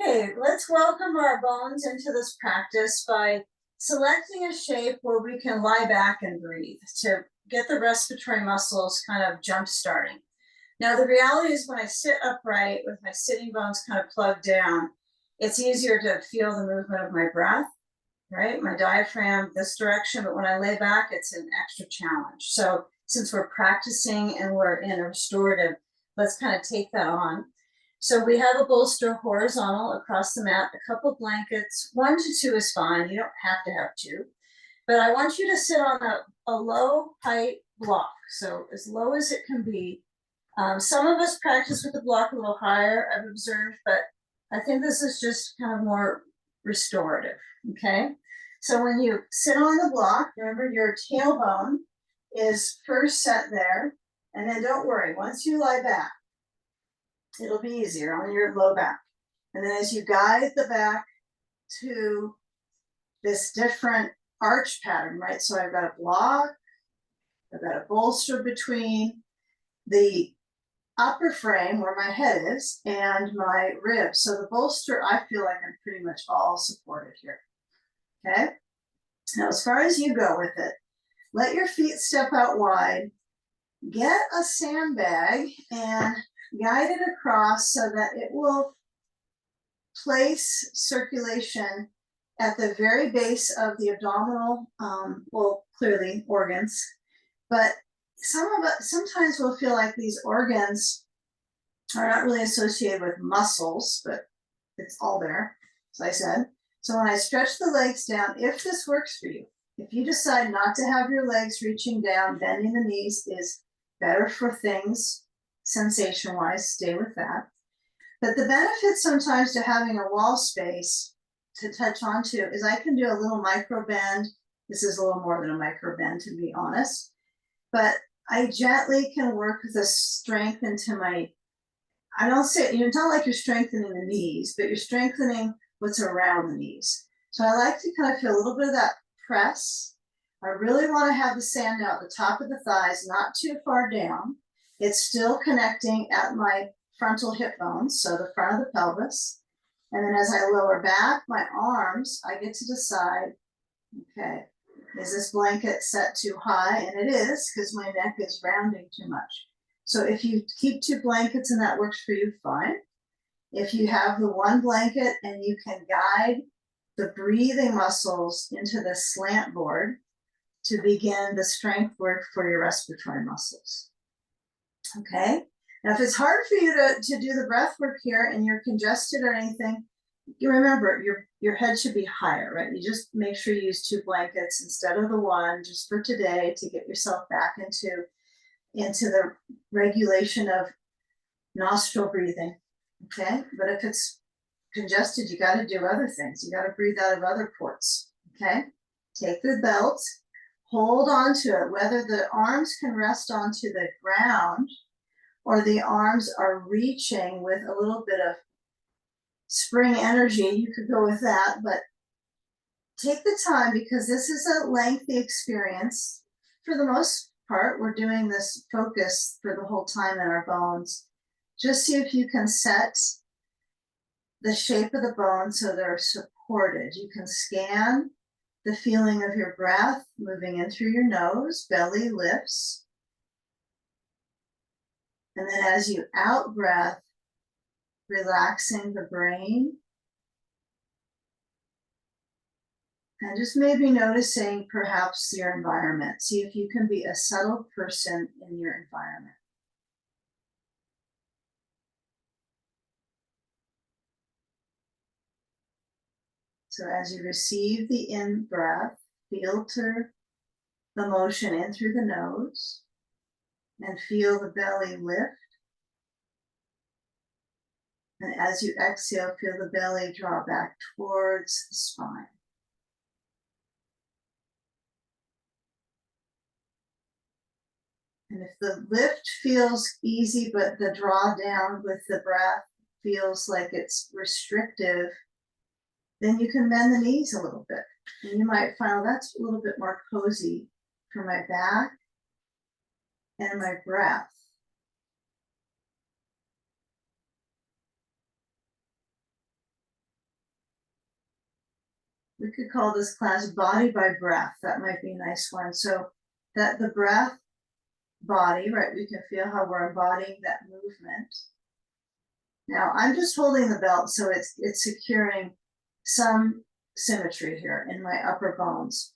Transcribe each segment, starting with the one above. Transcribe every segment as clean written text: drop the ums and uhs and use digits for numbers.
Okay, let's welcome our bones into this practice by selecting a shape where we can lie back and breathe to get the respiratory muscles kind of jump starting. Now, the reality is when I sit upright with my sitting bones kind of plugged down, it's easier to feel the movement of my breath, right? My diaphragm this direction, but when I lay back, it's an extra challenge. So since we're practicing and we're in a restorative, let's kind of take that on. So we have a bolster horizontal across the mat, a couple blankets, 1 to 2 is fine. You don't have to have 2, but I want you to sit on a low height block. So as low as it can be. Some of us practice with the block a little higher, I've observed, but I think this is just kind of more restorative, okay? So when you sit on the block, remember your tailbone is first set there, and then don't worry, once you lie back, it'll be easier on your low back. And then as you guide the back to this different arch pattern, right? So I've got a block, I've got a bolster between the upper frame where my head is and my ribs. So the bolster, I feel like I'm pretty much all supported here. Okay. Now, as far as you go with it, let your feet step out wide, get a sandbag and guide it across so that it will place circulation at the very base of the abdominal, well, clearly organs, but sometimes we'll feel like these organs are not really associated with muscles, but it's all there, as I said. So when I stretch the legs down, if this works for you, if you decide not to have your legs reaching down, bending the knees is better for things sensation-wise, stay with that. But the benefit sometimes to having a wall space to touch onto is I can do a little micro bend. This is a little more than a micro bend, to be honest. But I gently can work the strength into my, I don't say, it's not like you're strengthening the knees, but you're strengthening what's around the knees. So I like to kind of feel a little bit of that press. I really want to have the sand out the top of the thighs, not too far down. It's still connecting at my frontal hip bones, so the front of the pelvis. And then as I lower back my arms, I get to decide, okay, is this blanket set too high? And it is, because my neck is rounding too much. So if you keep 2 blankets and that works for you, fine. If you have the 1 blanket and you can guide the breathing muscles into the slant board to begin the strength work for your respiratory muscles. Okay? Now, if it's hard for you to do the breath work here and you're congested or anything, you remember your head should be higher, right? You just make sure you use 2 blankets instead of the 1 just for today to get yourself back into the regulation of nostril breathing. Okay, but if it's congested, you got to do other things. You got to breathe out of other ports. Okay, take the belt, hold on to it, whether the arms can rest onto the ground or the arms are reaching with a little bit of spring energy, you could go with that, but take the time because this is a lengthy experience. For the most part, we're doing this focus for the whole time in our bones. Just see if you can set the shape of the bones so they're supported. You can scan the feeling of your breath moving in through your nose, belly lifts. And then as you out breath, relaxing the brain. And just maybe noticing perhaps your environment. See if you can be a settled person in your environment. So as you receive the in-breath, filter the motion in through the nose and feel the belly lift. And as you exhale, feel the belly draw back towards the spine. And if the lift feels easy, but the drawdown with the breath feels like it's restrictive, then you can bend the knees a little bit. And you might find, oh, that's a little bit more cozy for my back and my breath. We could call this class body by breath. That might be a nice one. So that the breath, body, right? We can feel how we're embodying that movement. Now I'm just holding the belt, so it's securing some symmetry here in my upper bones.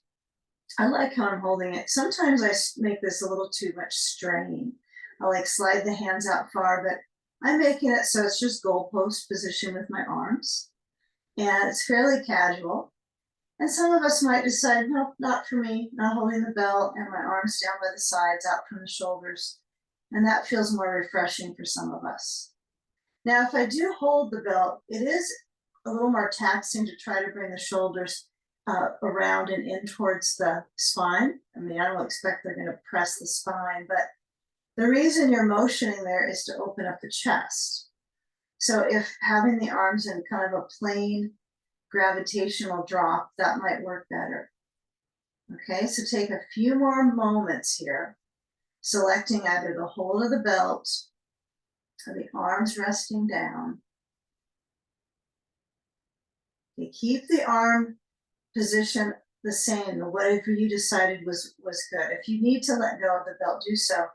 I like how I'm holding it. Sometimes I make this a little too much strain. I like slide the hands out far, but I'm making it so it's just goalpost position with my arms. And it's fairly casual. And some of us might decide, no, not for me, not holding the belt and my arms down by the sides, out from the shoulders. And that feels more refreshing for some of us. Now, if I do hold the belt, it is a little more taxing to try to bring the shoulders around and in towards the spine. I mean, I don't expect they're going to press the spine, but the reason you're motioning there is to open up the chest. So if having the arms in kind of a plain gravitational drop, that might work better. Okay, so take a few more moments here, selecting either the hold of the belt or the arms resting down. Okay, keep the arm position the same, whatever you decided was good. If you need to let go of the belt, do so.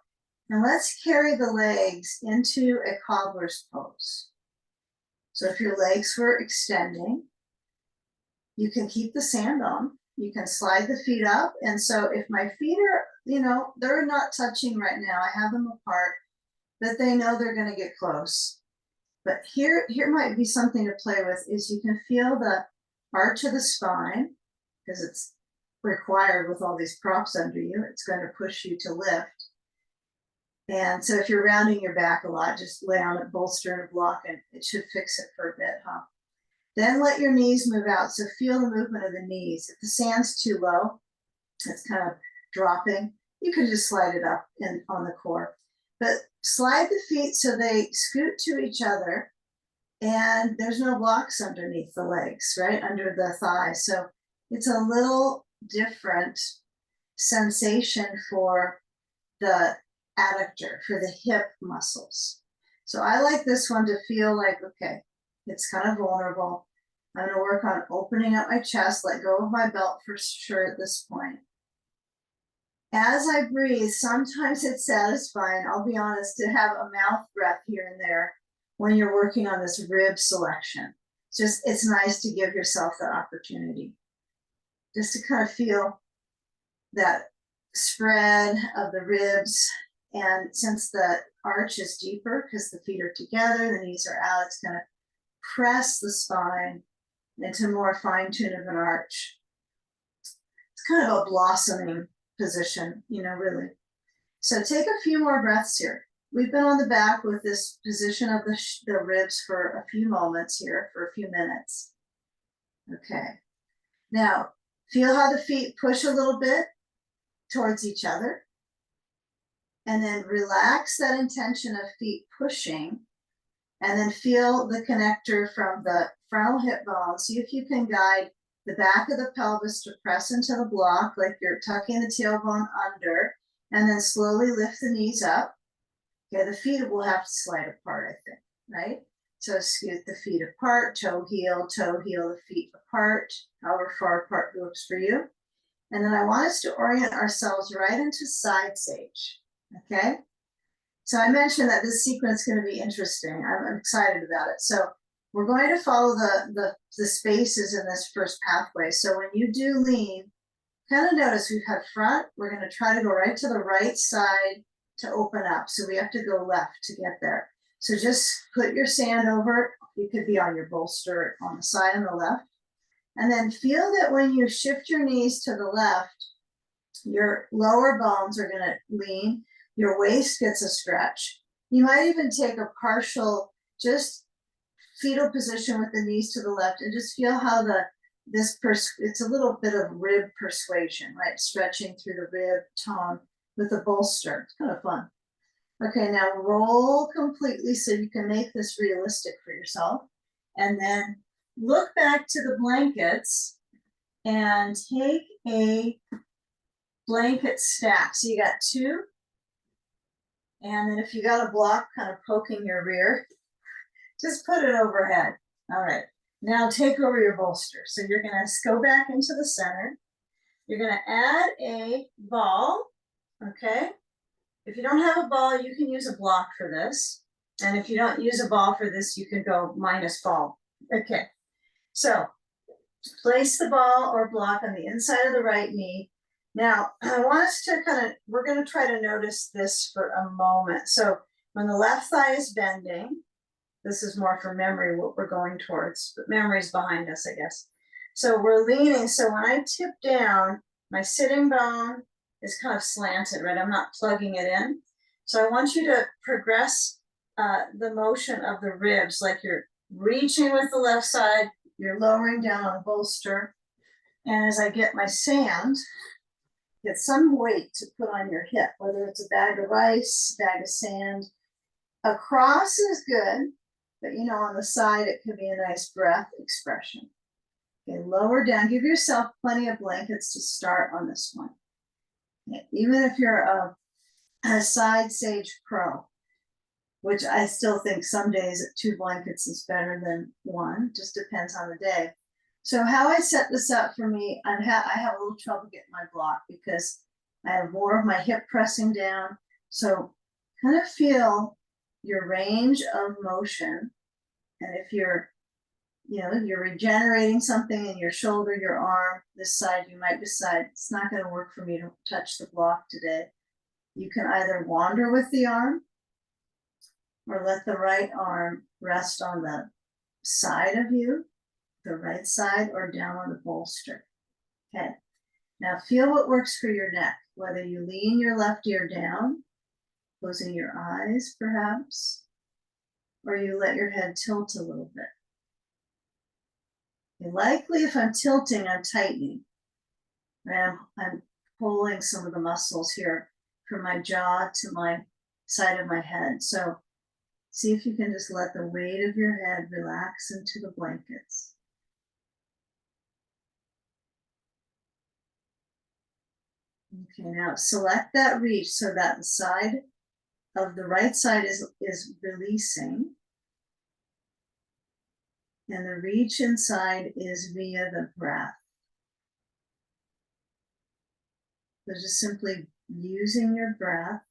And let's carry the legs into a cobbler's pose. So if your legs were extending, you can keep the sand on. You can slide the feet up. And so if my feet are, they're not touching right now, I have them apart, but they know they're going to get close. But here might be something to play with, is you can feel the arch of the spine, because it's required with all these props under you. It's going to push you to lift. And so if you're rounding your back a lot, just lay on it, bolster and a block, and it should fix it for a bit, huh? Then let your knees move out. So feel the movement of the knees. If the sand's too low, it's kind of dropping, you can just slide it up on the core. But slide the feet so they scoot to each other, and there's no blocks underneath the legs, right? Under the thighs. So it's a little different sensation for the adductor, for the hip muscles. So I like this one to feel like, okay, it's kind of vulnerable. I'm going to work on opening up my chest, let go of my belt for sure at this point. As I breathe, sometimes it's satisfying, I'll be honest, to have a mouth breath here and there when you're working on this rib selection. It's nice to give yourself the opportunity just to kind of feel that spread of the ribs. And since the arch is deeper because the feet are together, the knees are out, it's going to press the spine into more fine-tune of an arch. It's kind of a blossoming position, really. So take a few more breaths here. We've been on the back with this position of the ribs for a few moments here, for a few minutes. Okay. Now, feel how the feet push a little bit towards each other. And then relax that intention of feet pushing. And then feel the connector from the frontal hip bone. See if you can guide the back of the pelvis to press into the block, like you're tucking the tailbone under, and then slowly lift the knees up. Okay, the feet will have to slide apart, I think, right? So scoot the feet apart, toe heel, the feet apart, however far apart works for you. And then I want us to orient ourselves right into side sage, okay? So I mentioned that this sequence is going to be interesting. I'm excited about it. So we're going to follow the spaces in this first pathway. So when you do lean, kind of notice we've had front. We're going to try to go right to the right side to open up. So we have to go left to get there. So just put your sand over. You could be on your bolster on the side on the left. And then feel that when you shift your knees to the left, your lower bones are going to lean. Your waist gets a stretch. You might even take a partial, just fetal position with the knees to the left and just feel how it's a little bit of rib persuasion, right? Stretching through the rib tone with the bolster. It's kind of fun. Okay, now roll completely so you can make this realistic for yourself. And then look back to the blankets and take a blanket stack. So you got two. And then if you got a block kind of poking your rear, just put it overhead. All right. Now take over your bolster. So you're gonna go back into the center. You're gonna add a ball, okay? If you don't have a ball, you can use a block for this. And if you don't use a ball for this, you can go minus ball. Okay, so place the ball or block on the inside of the right knee. Now, I want us to we're gonna try to notice this for a moment. So when the left thigh is bending, this is more for memory, what we're going towards, but memory's behind us, I guess. So we're leaning, so when I tip down, my sitting bone is kind of slanted, right? I'm not plugging it in. So I want you to progress the motion of the ribs, like you're reaching with the left side, you're lowering down on the bolster. And as I get my sand, get some weight to put on your hip, whether it's a bag of rice, bag of sand. Across is good, but you know, on the side, it could be a nice breath expression. Okay, lower down, give yourself plenty of blankets to start on this one. Okay, even if you're a side sage pro, which I still think some days 2 blankets is better than 1, just depends on the day. So how I set this up for me, I have a little trouble getting my block because I have more of my hip pressing down. So kind of feel your range of motion. And if you're regenerating something in your shoulder, your arm, this side, you might decide it's not going to work for me to touch the block today. You can either wander with the arm or let the right arm rest on the side of you, the right side, or down on the bolster. Okay, now feel what works for your neck, whether you lean your left ear down, closing your eyes perhaps, or you let your head tilt a little bit. Okay, likely if I'm tilting, I'm tightening. Right? I'm pulling some of the muscles here from my jaw to my side of my head. So see if you can just let the weight of your head relax into the blankets. Okay, now select that reach so that the side of the right side is releasing. And the reach inside is via the breath. So just simply using your breath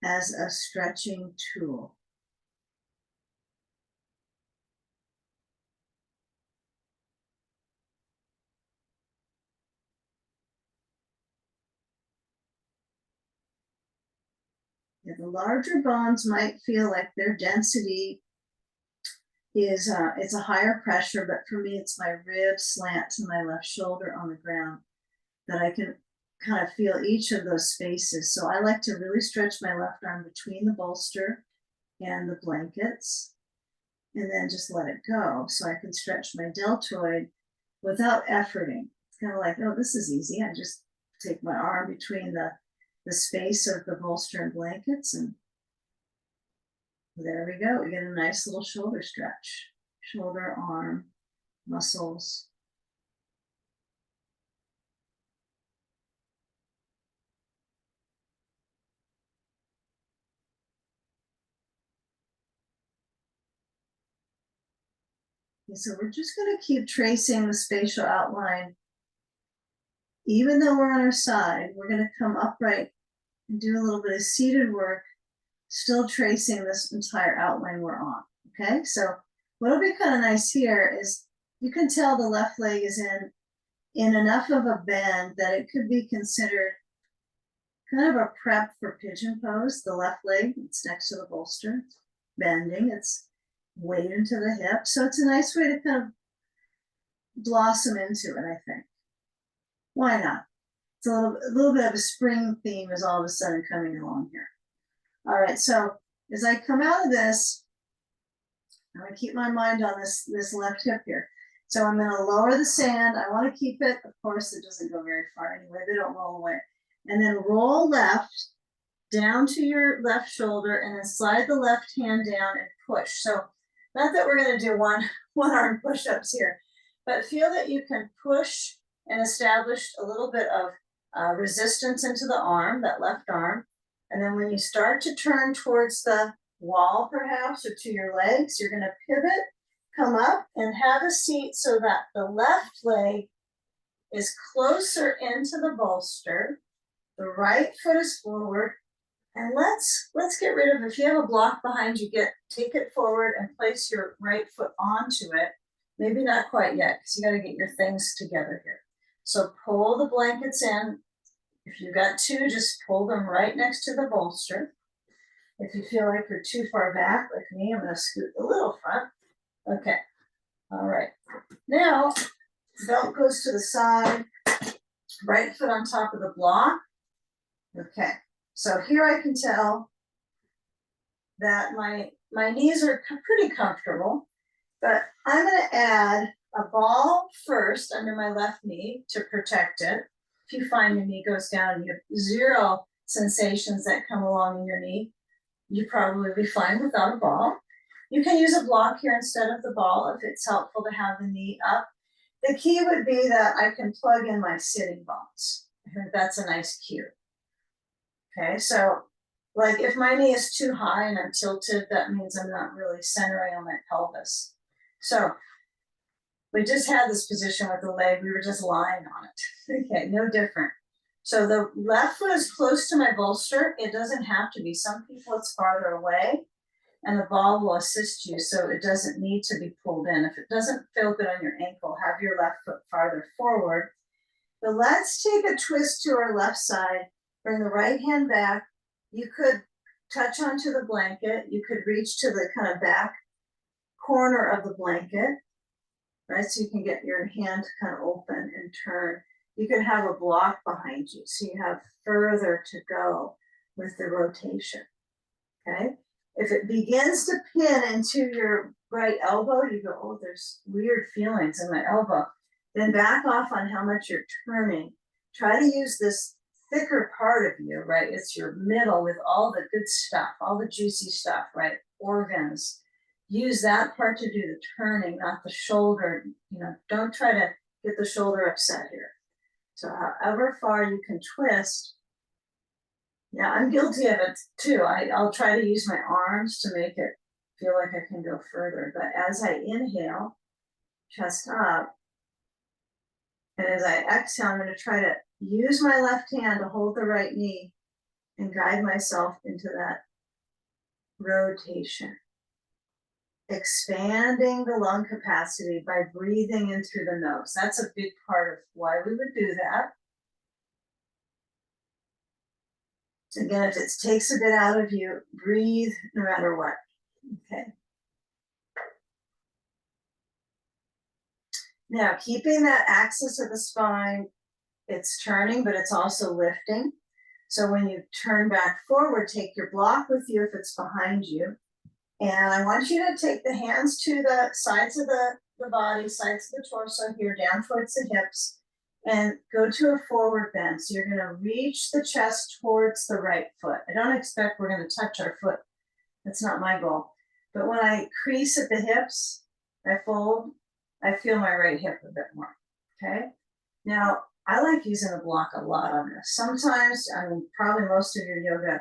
as a stretching tool. Yeah, the larger bones might feel like their density is it's a higher pressure, but for me it's my rib slant to my left shoulder on the ground that I can kind of feel each of those spaces. So I like to really stretch my left arm between the bolster and the blankets and then just let it go so I can stretch my deltoid without efforting. It's kind of like, oh, this is easy. I just take my arm between the space of the bolster and blankets, and there we go. We get a nice little shoulder stretch. Shoulder, arm, muscles. Okay, so we're just going to keep tracing the spatial outline. Even though we're on our side, we're going to come upright and do a little bit of seated work, still tracing this entire outline we're on. Okay, so what'll be kind of nice here is you can tell the left leg is in enough of a bend that it could be considered kind of a prep for pigeon pose. The left leg, it's next to the bolster, it's bending, it's weight into the hip. So it's a nice way to kind of blossom into it, I think. Why not? It's a little bit of a spring theme is all of a sudden coming along here. All right, so as I come out of this, I'm gonna keep my mind on this left hip here. So I'm gonna lower the sand. I wanna keep it, of course, it doesn't go very far anyway, they don't roll away. And then roll left down to your left shoulder and then slide the left hand down and push. So not that we're gonna do one arm push-ups here, but feel that you can push and establish a little bit of resistance into the arm, that left arm. And then when you start to turn towards the wall perhaps or to your legs, you're gonna pivot, come up and have a seat so that the left leg is closer into the bolster. The right foot is forward. And let's get rid of, if you have a block behind you, take it forward and place your right foot onto it. Maybe not quite yet, because you got to get your things together here. So pull the blankets in. If you've got two, just pull them right next to the bolster. If you feel like you're too far back, like me, I'm going to scoot a little front. Okay. All right. Now, belt goes to the side, right foot on top of the block. Okay. So here I can tell that my knees are pretty comfortable, but I'm going to add a ball first under my left knee to protect it. If you find your knee goes down and you have zero sensations that come along in your knee, you probably be fine without a ball. You can use a block here instead of the ball if it's helpful to have the knee up. The key would be that I can plug in my sitting bones. I think that's a nice cue. Okay, so like if my knee is too high and I'm tilted, that means I'm not really centering on my pelvis. So we just had this position with the leg, we were just lying on it. Okay, no different. So the left foot is close to my bolster. It doesn't have to be. Some people it's farther away and the ball will assist you, so it doesn't need to be pulled in. If it doesn't feel good on your ankle, have your left foot farther forward. But let's take a twist to our left side. Bring the right hand back. You could touch onto the blanket. You could reach to the kind of back corner of the blanket, right? So you can get your hand kind of open and turn. You could have a block behind you, so you have further to go with the rotation, okay? If it begins to pin into your right elbow, you go, oh, there's weird feelings in my elbow. Then back off on how much you're turning. Try to use this thicker part of you, right? It's your middle with all the good stuff, all the juicy stuff, right? Organs. Use that part to do the turning, not the shoulder. You know, don't try to get the shoulder upset here. So however far you can twist. Yeah, I'm guilty of it too. I'll try to use my arms to make it feel like I can go further. But as I inhale, chest up, and as I exhale, I'm going to try to use my left hand to hold the right knee and guide myself into that rotation. Expanding the lung capacity by breathing in through the nose. That's a big part of why we would do that. Again, if it takes a bit out of you, breathe no matter what. Okay. Now, keeping that axis of the spine, it's turning, but it's also lifting. So when you turn back forward, take your block with you if it's behind you. And I want you to take the hands to the sides of the body, sides of the torso here, down towards the hips, and go to a forward bend. So you're going to reach the chest towards the right foot. I don't expect we're going to touch our foot. That's not my goal. But when I crease at the hips, I fold, I feel my right hip a bit more. Okay? Now, I like using a block a lot on this. Sometimes, I mean, probably most of your yoga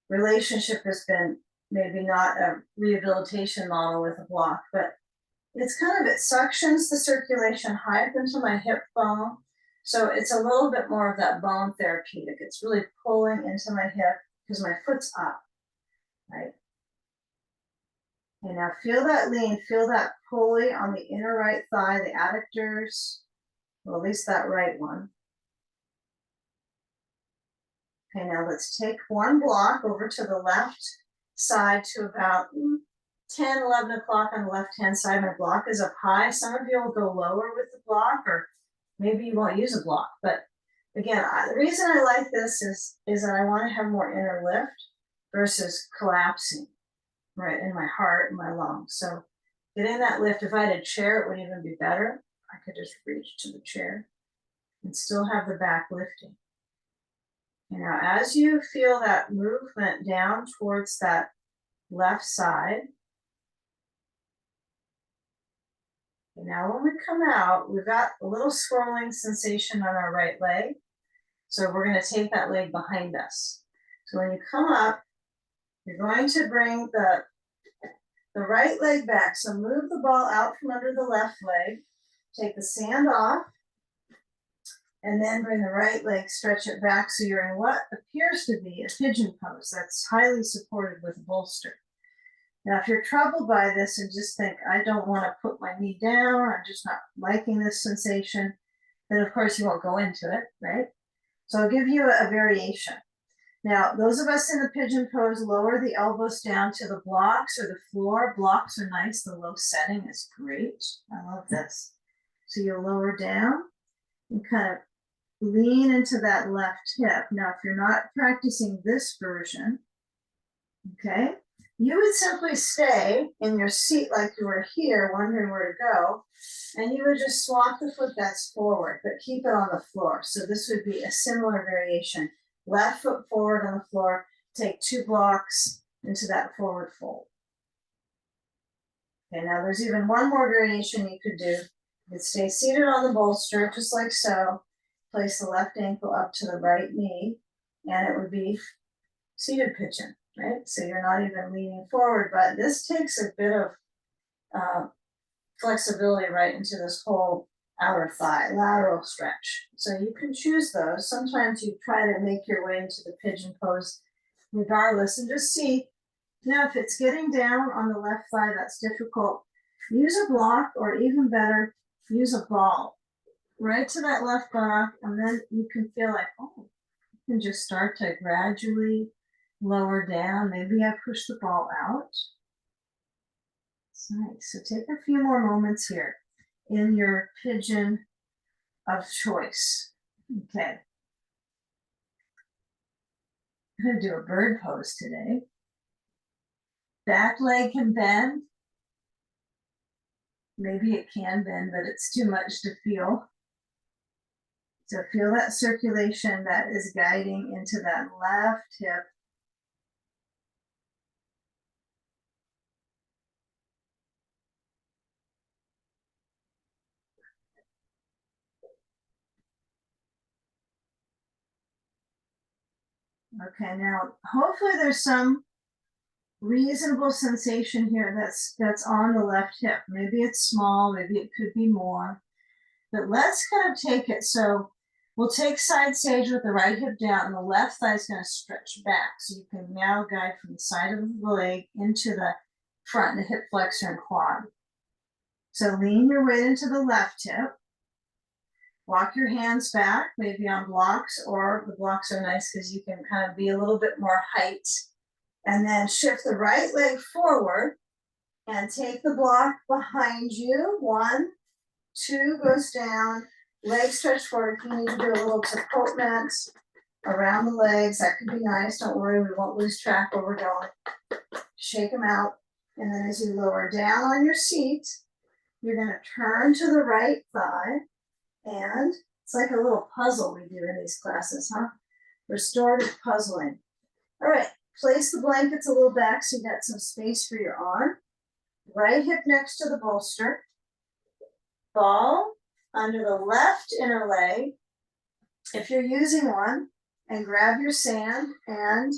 relationship has been maybe not a rehabilitation model with a block, but it's kind of, it suctions the circulation high up into my hip bone. So it's a little bit more of that bone therapeutic. It's really pulling into my hip because my foot's up, right? And now feel that lean, feel that pulley on the inner right thigh, the adductors, well, at least that right one. Okay, now let's take one block over to the left side to about 10, 11 o'clock on the left-hand side. My block is up high. Some of you will go lower with the block, or maybe you won't use a block. But again, the reason I like this is that I want to have more inner lift versus collapsing, right, in my heart and my lungs. So getting that lift, if I had a chair, it would even be better. I could just reach to the chair and still have the back lifting. And now as you feel that movement down towards that left side, and now when we come out, we've got a little swirling sensation on our right leg. So we're going to take that leg behind us. So when you come up, you're going to bring the the right leg back. So move the ball out from under the left leg, take the sand off, and then bring the right leg, stretch it back so you're in what appears to be a pigeon pose that's highly supported with a bolster. Now, if you're troubled by this and just think, I don't want to put my knee down, I'm just not liking this sensation, then of course you won't go into it, right? So I'll give you a variation. Now, those of us in the pigeon pose, lower the elbows down to the blocks or the floor. Blocks are nice, the low setting is great. I love this. So you'll lower down and kind of lean into that left hip. Now, if you're not practicing this version, okay, you would simply stay in your seat like you were here, wondering where to go, and you would just swap the foot that's forward, but keep it on the floor. So this would be a similar variation. Left foot forward on the floor, take 2 blocks into that forward fold. Okay, now there's even one more variation you could do. You could stay seated on the bolster, just like so. Place the left ankle up to the right knee, and it would be seated pigeon, right? So you're not even leaning forward, but this takes a bit of flexibility right into this whole outer thigh, lateral stretch. So you can choose those. Sometimes you try to make your way into the pigeon pose regardless, and just see, now if it's getting down on the left thigh, that's difficult, use a block, or even better, use a ball right to that left block, and then you can feel like, oh, you can just start to gradually lower down. Maybe I push the ball out. It's nice. So take a few more moments here in your pigeon of choice. Okay. I'm going to do a bird pose today. Back leg can bend. Maybe it can bend, but it's too much to feel. So feel that circulation that is guiding into that left hip. Okay, now hopefully there's some reasonable sensation here that's on the left hip. Maybe it's small, maybe it could be more, but let's kind of take it. So we'll take side stage with the right hip down, and the left thigh is going to stretch back. So you can now guide from the side of the leg into the front, the hip flexor and quad. So lean your weight into the left hip. Walk your hands back, maybe on blocks, or the blocks are nice because you can kind of be a little bit more height. And then shift the right leg forward and take the block behind you. 1, 2 goes down, leg stretch forward. You need to do a little tapotement around the legs. That could be nice. Don't worry, we won't lose track where we're going. Shake them out. And then as you lower down on your seat, you're going to turn to the right thigh. And it's like a little puzzle we do in these classes, huh? Restorative puzzling. All right, place the blankets a little back so you got some space for your arm. Right hip next to the bolster. Ball under the left inner leg, if you're using one, and grab your sand, and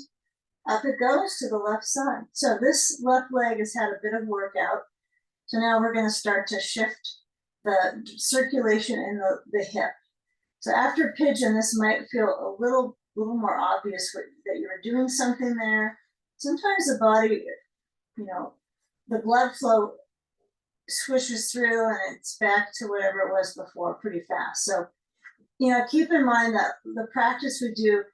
up it goes to the left side. So this left leg has had a bit of workout. So now we're going to start to shift the circulation in the hip. So after pigeon, this might feel a little more obvious that you're doing something there. Sometimes the body, the blood flow swishes through and it's back to whatever it was before pretty fast. So, keep in mind that the practice we do,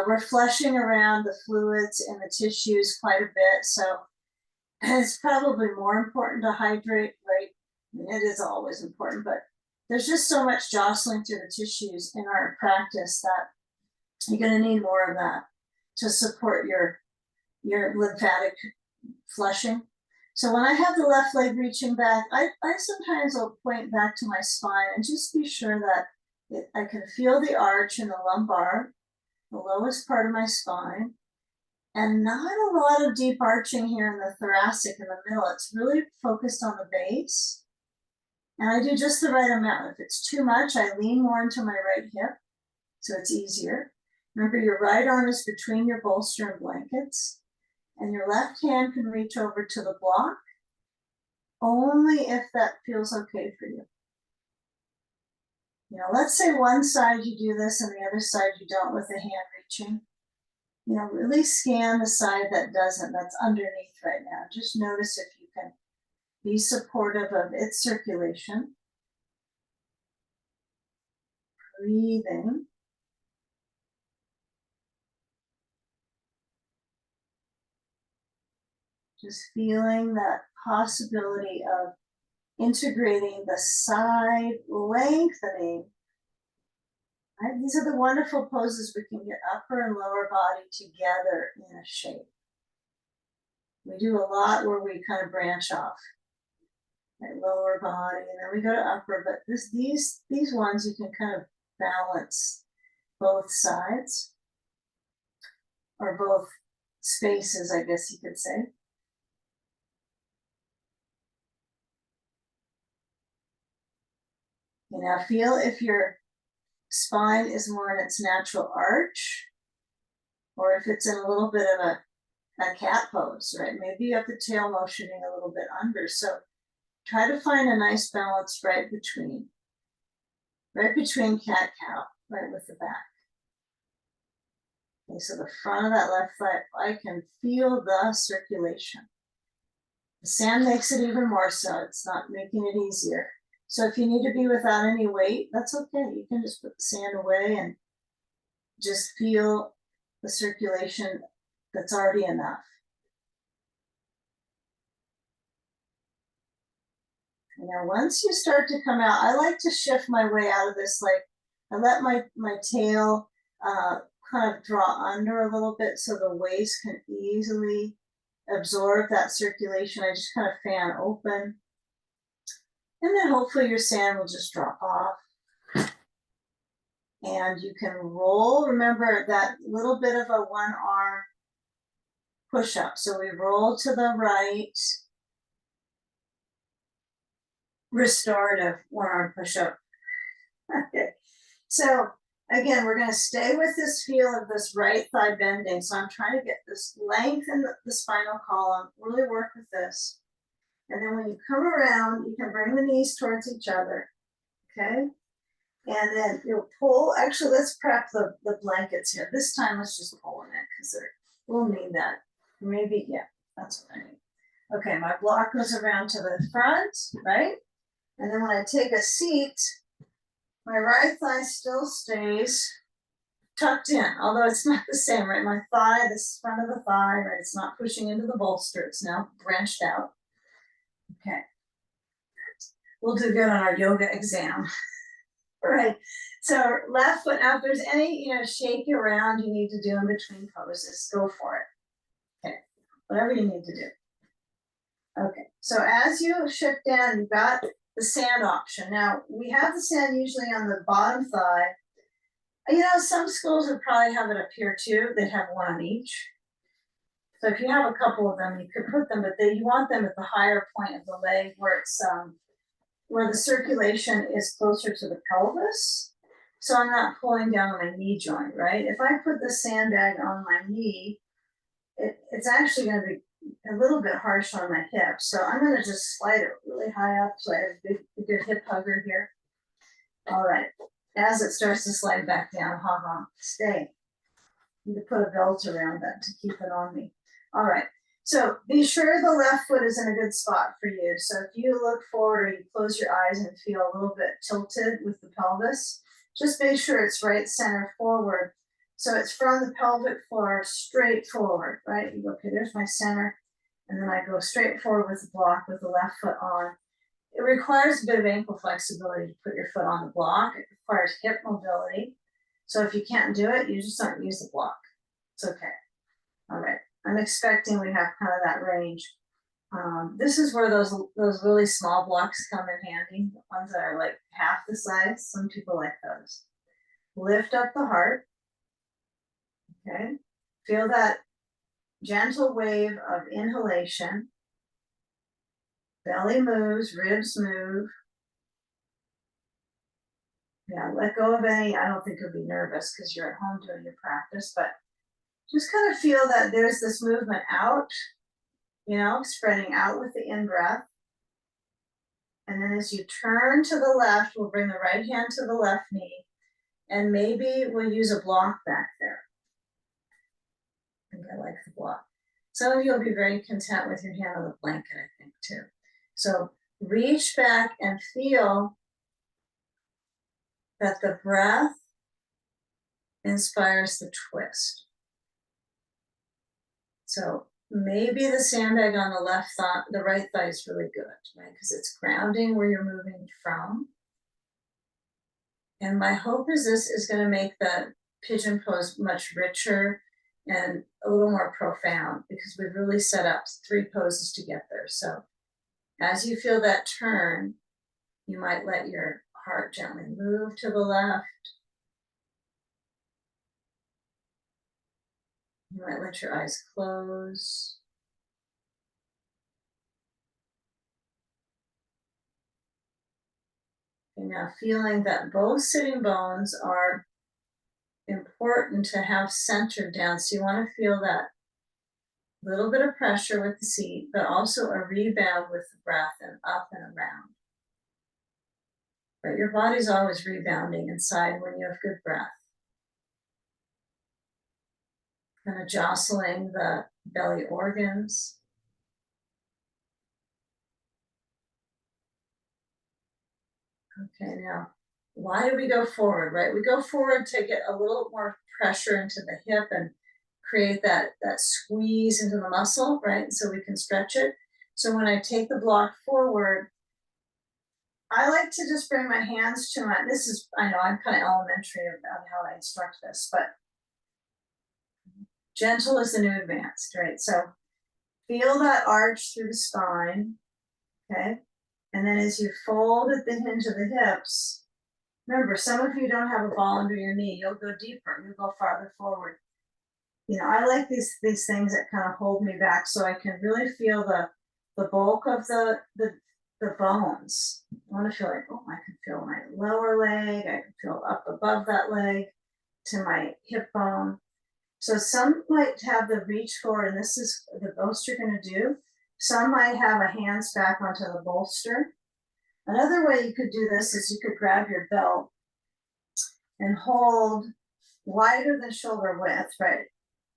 we're flushing around the fluids and the tissues quite a bit. So it's probably more important to hydrate, right? It is always important, but there's just so much jostling through the tissues in our practice that you're going to need more of that to support your lymphatic flushing. So when I have the left leg reaching back, I sometimes will point back to my spine and just be sure that I can feel the arch in the lumbar, the lowest part of my spine, and not a lot of deep arching here in the thoracic in the middle. It's really focused on the base. And I do just the right amount. If it's too much, I lean more into my right hip, so it's easier. Remember, your right arm is between your bolster and blankets, and your left hand can reach over to the block, only if that feels okay for you. You know, let's say one side you do this and the other side you don't with the hand reaching. You know, really scan the side that doesn't, that's underneath right now. Just notice if you can be supportive of its circulation. Breathing. Just feeling that possibility of integrating the side lengthening. Right? These are the wonderful poses we can get upper and lower body together in a shape. We do a lot where we kind of branch off. Right? Lower body, and then we go to upper, but these ones you can kind of balance both sides, or both spaces, I guess you could say. You know, feel if your spine is more in its natural arch, or if it's in a little bit of a cat pose, right? Maybe you have the tail motioning a little bit under. So try to find a nice balance right between cat cow, right with the back. Okay, so the front of that left foot, I can feel the circulation. The sand makes it even more so. It's not making it easier. So if you need to be without any weight, that's okay. You can just put the sand away and just feel the circulation that's already enough. You know, once you start to come out, I like to shift my way out of this. Like I let my tail kind of draw under a little bit so the waist can easily absorb that circulation. I just kind of fan open. And then hopefully your sand will just drop off. And you can roll. Remember that little bit of a one arm push up. So we roll to the right. Restorative one arm push up. Okay. So again, we're going to stay with this feel of this right thigh bending. So I'm trying to get this length in the spinal column, really work with this. And then when you come around, you can bring the knees towards each other. Okay. And then you'll pull. Actually, let's prep the blankets here. This time, let's just pull in it because we'll need that. Maybe, yeah, that's what I need. Okay, my block goes around to the front, right? And then when I take a seat, my right thigh still stays tucked in, although it's not the same, right? My thigh, this front of the thigh, right? It's not pushing into the bolster. It's now branched out. Okay. We'll do good on our yoga exam. All right. So left foot, now if there's any, shake around you need to do in between poses, go for it. Okay. Whatever you need to do. Okay. So as you shift down, you've got the sand option. Now we have the sand usually on the bottom thigh. Some schools would probably have it up here too. They'd have one on each. So if you have a couple of them, you could put them, but you want them at the higher point of the leg where it's where the circulation is closer to the pelvis. So I'm not pulling down on my knee joint, right? If I put the sandbag on my knee, it's actually going to be a little bit harsh on my hip. So I'm going to just slide it really high up so I have a good hip hugger here. All right. As it starts to slide back down, stay. You need to put a belt around that to keep it on me. All right. So be sure the left foot is in a good spot for you. So if you look forward or you close your eyes and feel a little bit tilted with the pelvis, just make sure it's right center forward. So it's from the pelvic floor straight forward, right? You go, okay, there's my center. And then I go straight forward with the block with the left foot on. It requires a bit of ankle flexibility to put your foot on the block. It requires hip mobility. So if you can't do it, you just don't use the block. It's okay. All right. I'm expecting we have kind of that range. This is where those really small blocks come in handy, the ones that are like half the size. Some people like those. Lift up the heart. Okay. Feel that gentle wave of inhalation. Belly moves, ribs move. Yeah, let go of any, I don't think you'll be nervous because you're at home doing your practice, but just kind of feel that there's this movement out, spreading out with the in-breath. And then as you turn to the left, we'll bring the right hand to the left knee, and maybe we'll use a block back there. I think I like the block. Some of you will be very content with your hand on the blanket, I think, too. So reach back and feel that the breath inspires the twist. So maybe the sandbag on the left thigh, the right thigh is really good, right? Because it's grounding where you're moving from. And my hope is this is going to make the pigeon pose much richer and a little more profound, because we've really set up 3 poses to get there. So as you feel that turn, you might let your heart gently move to the left. You might let your eyes close. And now feeling that both sitting bones are important to have centered down. So you want to feel that little bit of pressure with the seat, but also a rebound with the breath and up and around. But your body's always rebounding inside when you have good breath. Kind of jostling the belly organs. Okay, now, why do we go forward, right? We go forward to get a little more pressure into the hip and create that squeeze into the muscle, right? So we can stretch it. So when I take the block forward, I like to just bring my hands to my, this is, I know I'm kind of elementary about how I instruct this, but gentle is the new advanced, right? So feel that arch through the spine, okay? And then as you fold at the hinge of the hips, remember, some of you don't have a ball under your knee. You'll go deeper. You'll go farther forward. You know, I like these things that kind of hold me back, so I can really feel the bulk of the bones. I want to feel like, oh, I can feel my lower leg. I can feel up above that leg to my hip bone. So some might have the reach forward, and this is the most you're going to do. Some might have a hands back onto the bolster. Another way you could do this is you could grab your belt and hold wider than shoulder width, right?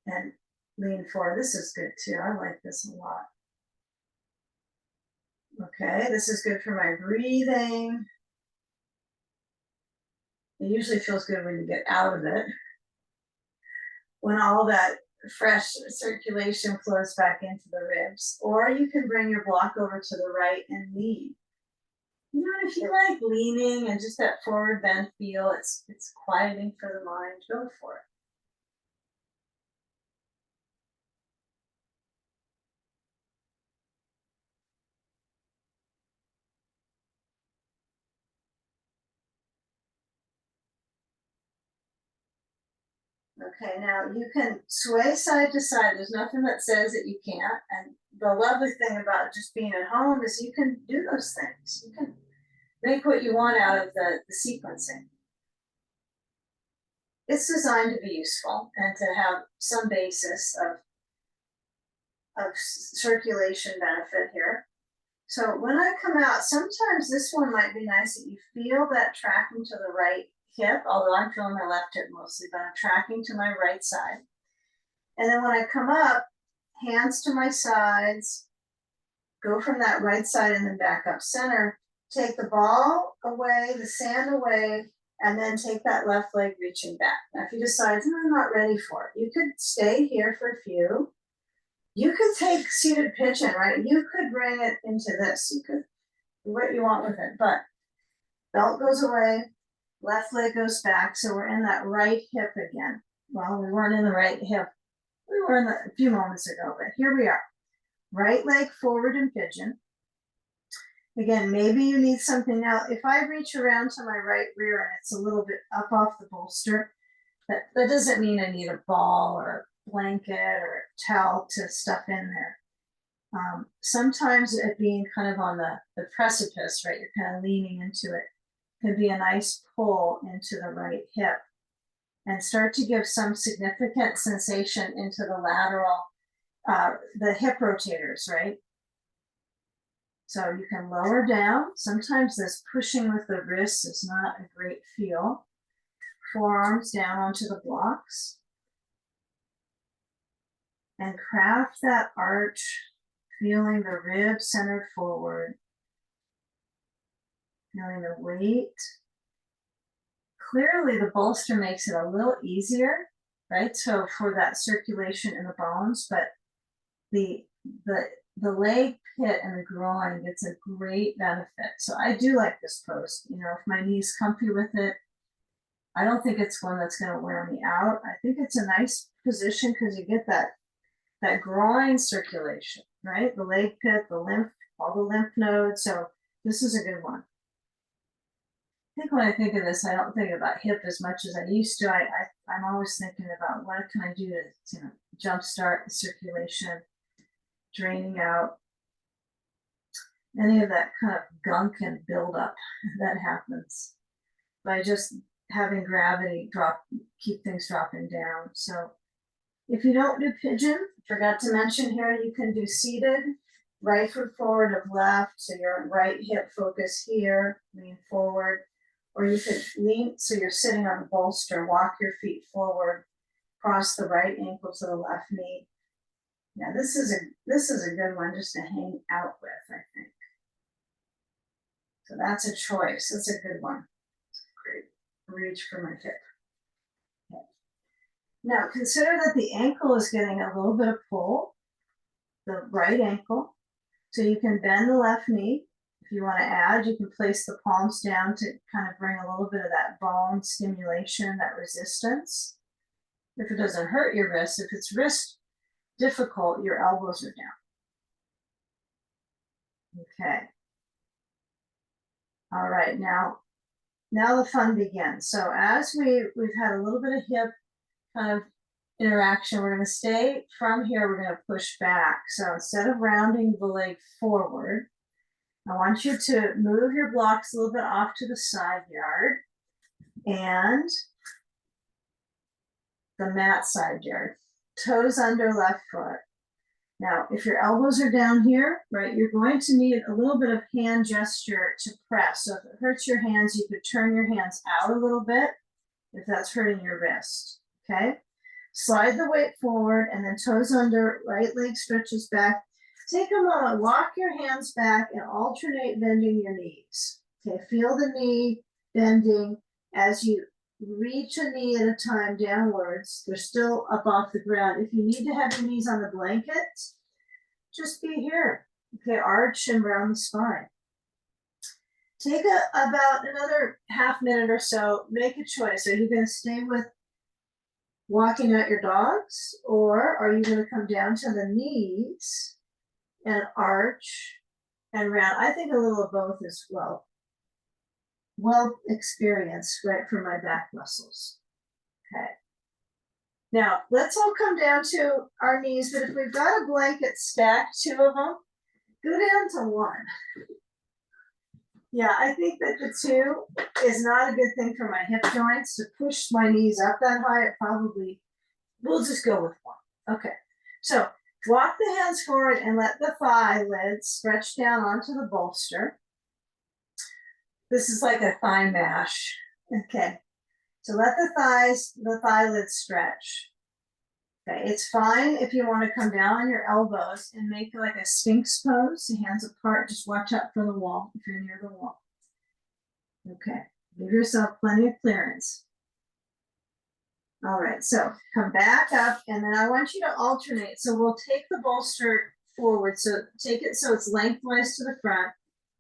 And lean forward. This is good too. I like this a lot. Okay, this is good for my breathing. It usually feels good when you get out of it, when all that fresh circulation flows back into the ribs. Or you can bring your block over to the right and lean. You know, if you like leaning and just that forward bend feel, it's quieting for the mind, go for it. Okay, now you can sway side to side. There's nothing that says that you can't. And the lovely thing about just being at home is you can do those things. You can make what you want out of the sequencing. It's designed to be useful and to have some basis of circulation benefit here. So when I come out, sometimes this one might be nice that you feel that tracking to the right hip, although I'm feeling my left hip mostly, but I'm tracking to my right side. And then when I come up, hands to my sides, go from that right side and then back up center, take the ball away, the sand away, and then take that left leg reaching back. Now, if you decide, I'm not ready for it, you could stay here for a few. You could take seated pigeon, right? You could bring it into this. You could do what you want with it, but belt goes away, left leg goes back. So we're in that right hip again. Well, we weren't in the right hip. We were in a few moments ago, but here we are. Right leg forward in pigeon. Again, maybe you need something now. If I reach around to my right rear and it's a little bit up off the bolster, that doesn't mean I need a ball or a blanket or a towel to stuff in there. Sometimes it being kind of on the precipice, right? You're kind of leaning into it, can be a nice pull into the right hip and start to give some significant sensation into the lateral, the hip rotators, right? So you can lower down. Sometimes this pushing with the wrists is not a great feel. Forearms down onto the blocks. And craft that arch, feeling the ribs centered forward. Feeling the weight. Clearly the bolster makes it a little easier, right? So for that circulation in the bones, but the leg pit and the groin gets a great benefit. So I do like this pose. You know, if my knee's comfy with it, I don't think it's one that's going to wear me out. I think it's a nice position because you get that groin circulation, right? The leg pit, the lymph, all the lymph nodes. So this is a good one. I think when I think of this, I don't think about hip as much as I used to. I'm always thinking about what can I do to, you know, jumpstart the circulation, draining out any of that kind of gunk and buildup that happens by just having gravity keep things dropping down. So if you don't do pigeon, forgot to mention here, you can do seated, right foot forward of left, so your right hip focus here, lean forward, or you could lean, so you're sitting on a bolster, walk your feet forward, cross the right ankle to the left knee. Yeah, this is a good one just to hang out with, I think. So that's a choice. That's a good one. Great reach for my hip. Okay. Now consider that the ankle is getting a little bit of pull, the right ankle. So you can bend the left knee. If you want to add, you can place the palms down to kind of bring a little bit of that bone stimulation, that resistance. If it doesn't hurt your wrist, if it's wrist difficult, your elbows are down. Okay. All right, now the fun begins. So as we've had a little bit of hip kind of interaction, we're going to stay from here, we're going to push back. So instead of rounding the leg forward, I want you to move your blocks a little bit off to the side yard and the mat side yard, toes under left foot. Now, if your elbows are down here, right, you're going to need a little bit of hand gesture to press. So if it hurts your hands, you could turn your hands out a little bit if that's hurting your wrist, okay? Slide the weight forward and then toes under, right leg stretches back. Take a moment, walk your hands back and alternate bending your knees. Okay, feel the knee bending as you reach a knee at a time downwards. They're still up off the ground. If you need to have your knees on the blanket, just be here. Okay, arch and round the spine. Take about another half minute or so, make a choice. Are you going to stay with walking out your dogs, or are you going to come down to the knees and arch and round? I think a little of both is well experienced, right, for my back muscles. Okay. Now let's all come down to our knees, but if we've got a blanket stacked, two of them, go down to one. Yeah, I think that the two is not a good thing for my hip joints. To push my knees up that high, it probably, we'll just go with one. Okay, so walk the hands forward and let the thigh lids stretch down onto the bolster. This is like a thigh mash. Okay, so let the thigh lids stretch. Okay, it's fine if you want to come down on your elbows and make like a sphinx pose, hands apart. Just watch out for the wall if you're near the wall. Okay, give yourself plenty of clearance. All right, so come back up and then I want you to alternate. So we'll take the bolster forward. So take it so it's lengthwise to the front.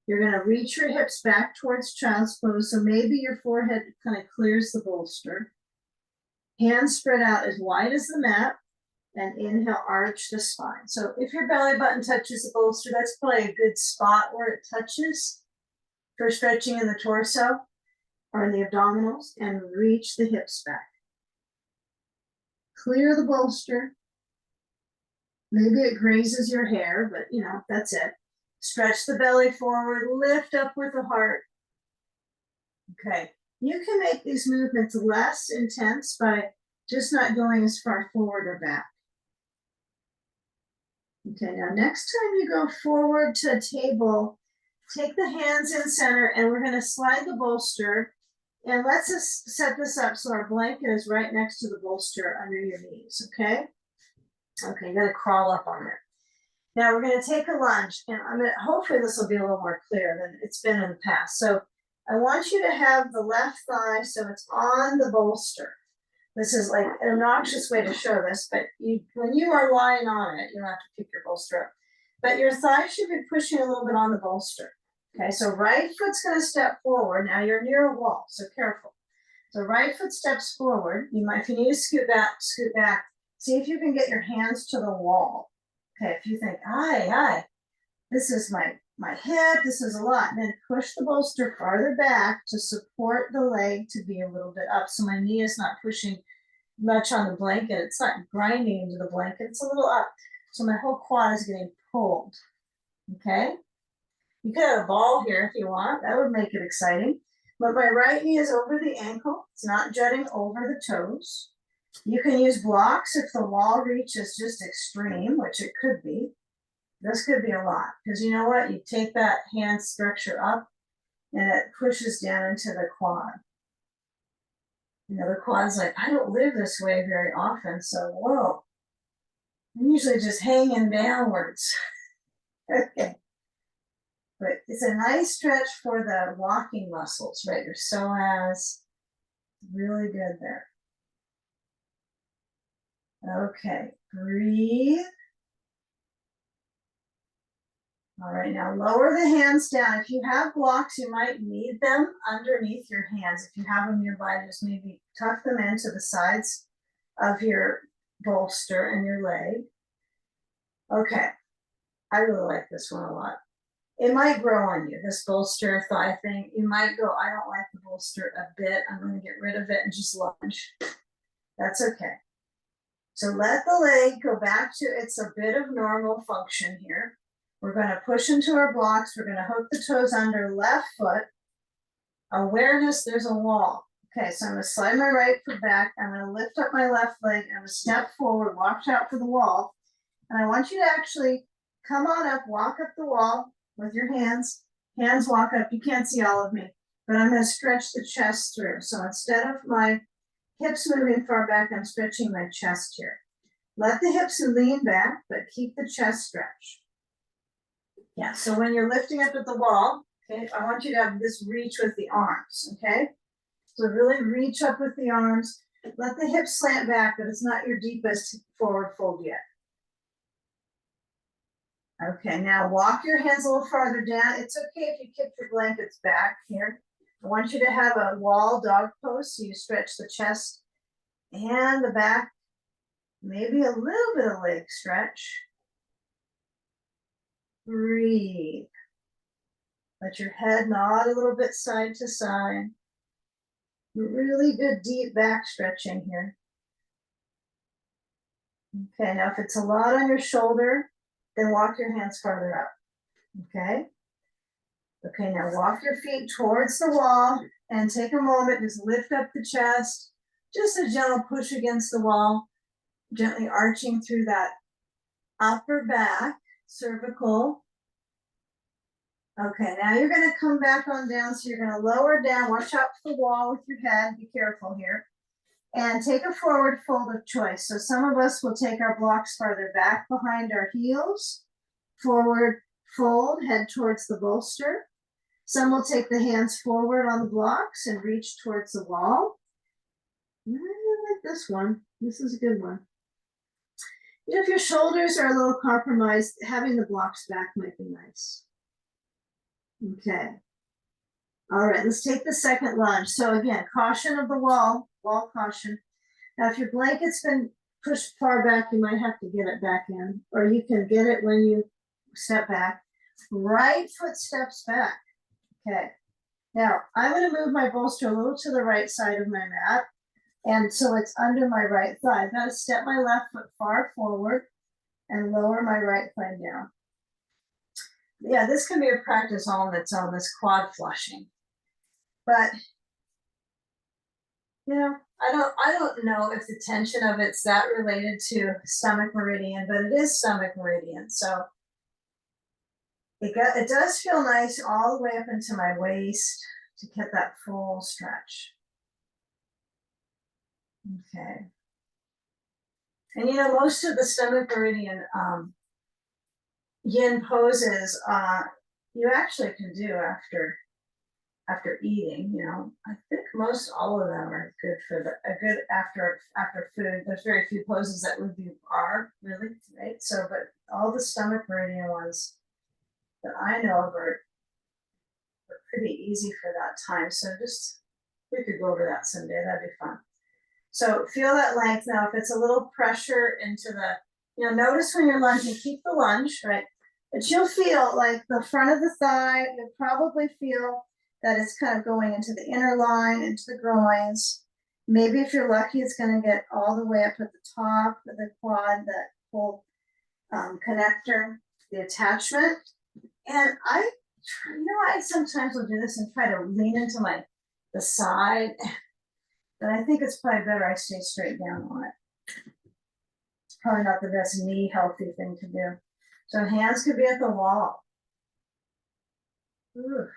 You're going to reach your hips back towards child's pose. So maybe your forehead kind of clears the bolster. Hands spread out as wide as the mat, and inhale, arch the spine. So if your belly button touches the bolster, that's probably a good spot where it touches for stretching in the torso or in the abdominals, and reach the hips back. Clear the bolster. Maybe it grazes your hair, but you know, that's it. Stretch the belly forward, lift up with the heart. Okay. You can make these movements less intense by just not going as far forward or back. Okay, now next time you go forward to a table, take the hands in center and we're gonna slide the bolster. And let's just set this up so our blanket is right next to the bolster under your knees, okay? Okay, you gotta crawl up on there. Now we're gonna take a lunge, and hopefully this will be a little more clear than it's been in the past. So I want you to have the left thigh so it's on the bolster. This is like an obnoxious way to show this, but when you are lying on it, you don't have to pick your bolster up. But your thigh should be pushing a little bit on the bolster. Okay, so right foot's gonna step forward. Now you're near a wall, so careful. So right foot steps forward. If you need to scoot back, scoot back. See if you can get your hands to the wall. Okay, if you think, this is my hip, this is a lot, then push the bolster farther back to support the leg to be a little bit up. So my knee is not pushing much on the blanket. It's not grinding into the blanket, it's a little up. So my whole quad is getting pulled, okay? You could have a ball here if you want, that would make it exciting. But my right knee is over the ankle, it's not jutting over the toes. You can use blocks if the wall reach is just extreme, which it could be. This could be a lot, because you know what? You take that hand structure up and it pushes down into the quad. You know, the quad's like, I don't live this way very often, so whoa. I'm usually just hanging downwards. Okay. But it's a nice stretch for the walking muscles, right? Your psoas, really good there. Okay, breathe. All right, now lower the hands down. If you have blocks, you might need them underneath your hands. If you have them nearby, just maybe tuck them into the sides of your bolster and your leg. Okay, I really like this one a lot. It might grow on you, this bolster thigh thing. You might go, I don't like the bolster a bit. I'm going to get rid of it and just lunge. That's okay. So let the leg go back to its a bit of normal function here. We're going to push into our blocks. We're going to hook the toes under left foot. Awareness, there's a wall. Okay, so I'm going to slide my right foot back. I'm going to lift up my left leg. I'm going to step forward, watch out for the wall. And I want you to actually come on up, walk up the wall with your hands. Hands walk up. You can't see all of me, but I'm going to stretch the chest through. So instead of my hips moving far back, I'm stretching my chest here. Let the hips lean back, but keep the chest stretched. Yeah, so when you're lifting up at the wall, okay, I want you to have this reach with the arms, okay? So really reach up with the arms. Let the hips slant back, but it's not your deepest forward fold yet. Okay, now walk your hands a little farther down. It's okay if you kick your blankets back here. I want you to have a wall dog pose, so you stretch the chest and the back, maybe a little bit of leg stretch. Breathe. Let your head nod a little bit side to side. Really good deep back stretching here. Okay, now if it's a lot on your shoulder, then walk your hands farther up. Okay? Okay, now walk your feet towards the wall and take a moment, just lift up the chest, just a gentle push against the wall, gently arching through that upper back, cervical. Okay, now you're going to come back on down, so you're going to lower down, watch out for the wall with your head, be careful here, and take a forward fold of choice. So some of us will take our blocks farther back behind our heels, forward fold, head towards the bolster. Some will take the hands forward on the blocks and reach towards the wall. I like this one. This is a good one. You know, if your shoulders are a little compromised, having the blocks back might be nice. Okay. All right, let's take the second lunge. So again, caution of the wall caution. Now, if your blanket's been pushed far back, you might have to get it back in, or you can get it when you step back. Right foot steps back. Okay. Now, I'm going to move my bolster a little to the right side of my mat, and so it's under my right thigh. I've got to step my left foot far forward and lower my right thigh down. Yeah, this can be a practice all on its own, this quad flushing. But, you know, I don't know if the tension of it's that related to stomach meridian, but it is stomach meridian. So It does feel nice all the way up into my waist to get that full stretch. Okay. And you know, most of the stomach meridian yin poses you actually can do after eating. You know, I think most all of them are good for a good after food. There's very few poses that would be really right. So, but all the stomach meridian ones that I know of are pretty easy for that time. So just we could go over that someday. That'd be fun. So feel that length now. If it's a little pressure into the, you know, notice when you're lunging, keep the lunge, right? But you'll feel like the front of the thigh, you'll probably feel that it's kind of going into the inner line, into the groins. Maybe if you're lucky, it's going to get all the way up at the top of the quad, that whole connector, the attachment. And I sometimes will do this and try to lean into the side. But I think it's probably better I stay straight down on it. It's probably not the best knee healthy thing to do. So hands could be at the wall. Ooh.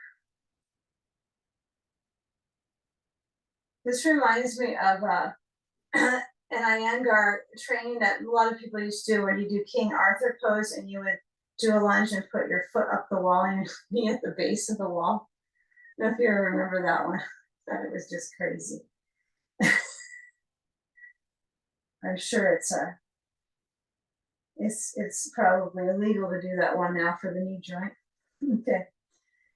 This reminds me of an Iyengar training that a lot of people used to do, where you do King Arthur pose and you would do a lunge and put your foot up the wall and your knee at the base of the wall. I don't know if you ever remember that one. That it was just crazy. I'm sure it's probably illegal to do that one now for the knee joint. Okay.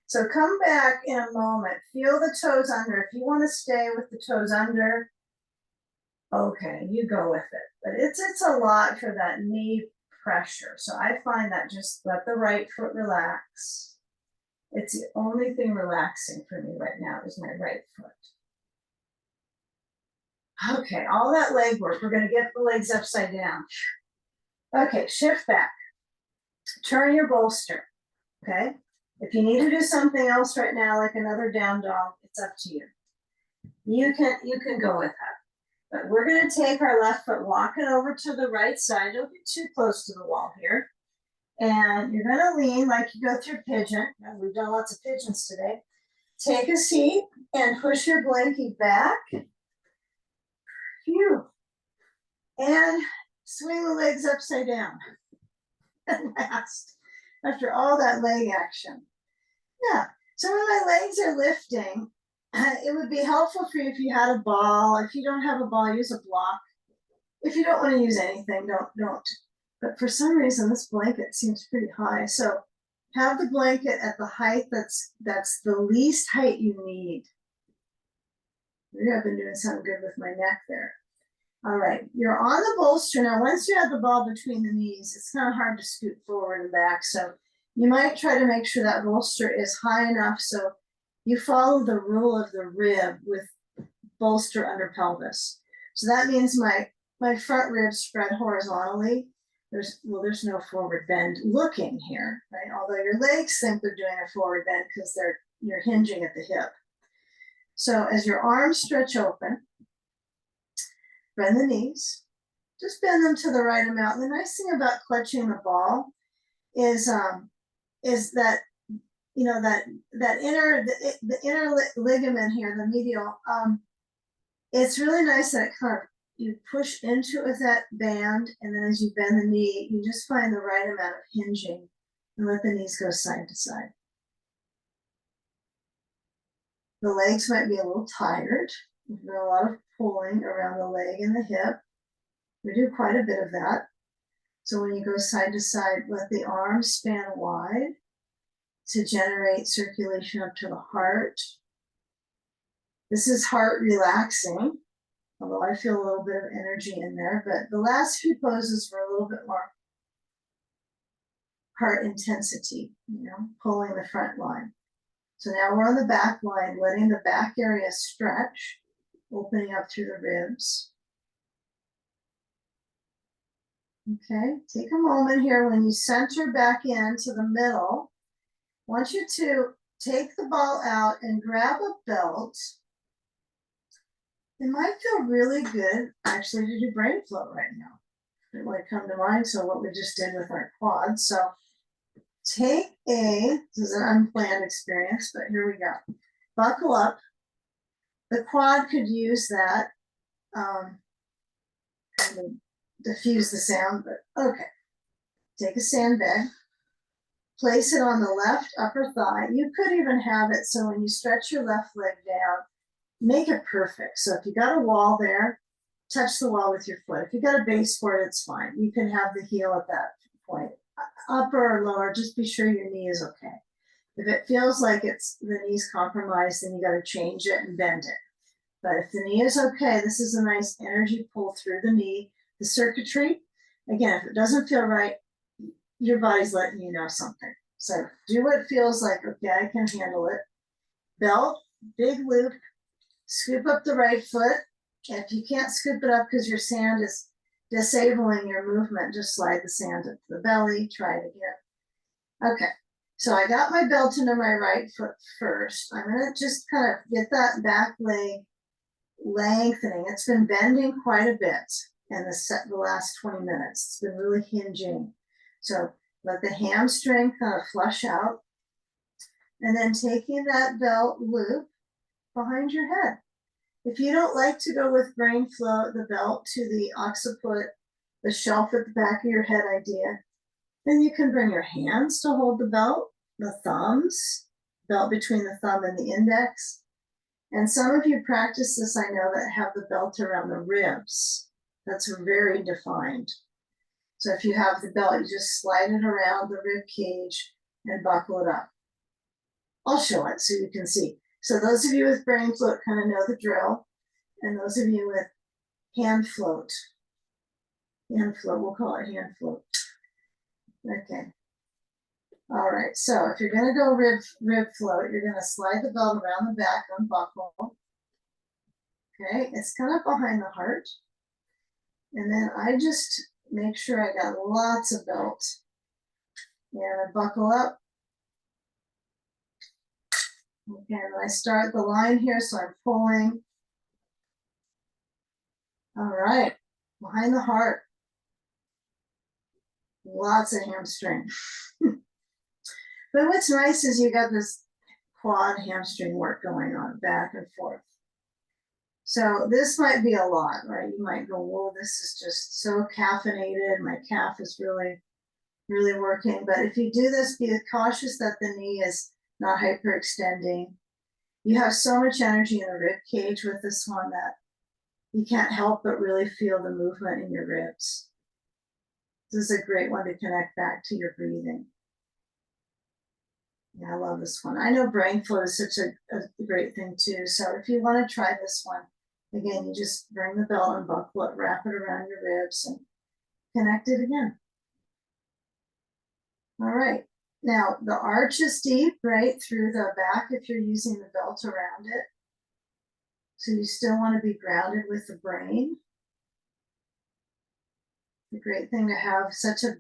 So come back in a moment. Feel the toes under. If you want to stay with the toes under, okay, you go with it. But it's a lot for that knee pressure. So I find that just let the right foot relax. It's the only thing relaxing for me right now is my right foot. Okay, all that leg work, we're going to get the legs upside down. Okay, shift back. Turn your bolster, okay? If you need to do something else right now, like another down dog, it's up to you. You can go with that. But we're going to take our left foot, walk it over to the right side. Don't get too close to the wall here. And you're going to lean like you go through pigeon. We've done lots of pigeons today. Take a seat and push your blankie back. Phew. And swing the legs upside down. And last, after all that leg action. Yeah, so when my legs are lifting, it would be helpful for you if you had a ball. If you don't have a ball, use a block. If you don't want to use anything, don't. But for some reason, this blanket seems pretty high. So have the blanket at the height that's the least height you need. Maybe I've been doing something good with my neck there. All right, you're on the bolster. Now, once you have the ball between the knees, it's kind of hard to scoot forward and back. So you might try to make sure that bolster is high enough so you follow the rule of the rib with bolster under pelvis. So that means my front ribs spread horizontally. There's no forward bend looking here, right? Although your legs think they're doing a forward bend because you're hinging at the hip. So as your arms stretch open, bend the knees, just bend them to the right amount. And the nice thing about clutching the ball is that, you know, that inner ligament here, the medial, it's really nice that it kind of, you push into that band, and then as you bend the knee, you just find the right amount of hinging and let the knees go side to side. The legs might be a little tired. There's been a lot of pulling around the leg and the hip. We do quite a bit of that. So when you go side to side, let the arms span wide to generate circulation up to the heart. This is heart relaxing, although I feel a little bit of energy in there, but the last few poses were a little bit more heart intensity, you know, pulling the front line. So now we're on the back line, letting the back area stretch, opening up through the ribs. Okay, take a moment here when you center back into the middle. I want you to take the ball out and grab a belt. It might feel really good actually to do brain flow right now. It might come to mind, so what we just did with our quads. So this is an unplanned experience, but here we go. Buckle up. The quad could use that. Kind of diffuse the sound, but okay. Take a sandbag, place it on the left upper thigh. You could even have it so when you stretch your left leg down, make it perfect. So if you got a wall there, touch the wall with your foot. If you got a baseboard, it's fine. You can have the heel at that point. Upper or lower, just be sure your knee is okay. If it feels like the knee's compromised, then you got to change it and bend it. But if the knee is okay, this is a nice energy pull through the knee. The circuitry, again, if it doesn't feel right, your body's letting you know something. So do what feels like, okay, I can handle it. Belt, big loop, scoop up the right foot. If you can't scoop it up because your sand is disabling your movement, just slide the sand up to the belly, try it again. Okay, so I got my belt into my right foot first. I'm gonna just kind of get that back leg lengthening. It's been bending quite a bit in the last 20 minutes. It's been really hinging. So let the hamstring kind of flush out. And then taking that belt loop behind your head. If you don't like to go with brain flow, the belt to the occiput, the shelf at the back of your head idea, then you can bring your hands to hold the belt, the thumbs, belt between the thumb and the index. And some of you practice this, I know, that have the belt around the ribs. That's very defined. So if you have the belt, you just slide it around the rib cage and buckle it up. I'll show it so you can see. So those of you with brain float kind of know the drill. And those of you with hand float, we'll call it hand float. Okay. All right, so if you're gonna go rib float, you're gonna slide the belt around the back, unbuckle. Okay, it's kind of behind the heart. And then I just make sure I got lots of belt. And I buckle up. Okay, and I start the line here, so I'm pulling. All right, behind the heart. Lots of hamstring. But what's nice is you got this quad hamstring work going on back and forth. So this might be a lot, right? You might go, whoa, this is just so caffeinated. My calf is really, really working. But if you do this, be cautious that the knee is not hyperextending. You have so much energy in the rib cage with this one that you can't help but really feel the movement in your ribs. This is a great one to connect back to your breathing. Yeah, I love this one. I know brain flow is such a great thing too. So if you want to try this one, again, you just bring the belt and buckle it, wrap it around your ribs and connect it again. All right. Now the arch is deep, right, through the back if you're using the belt around it. So you still want to be grounded with the brain. The great thing to have such a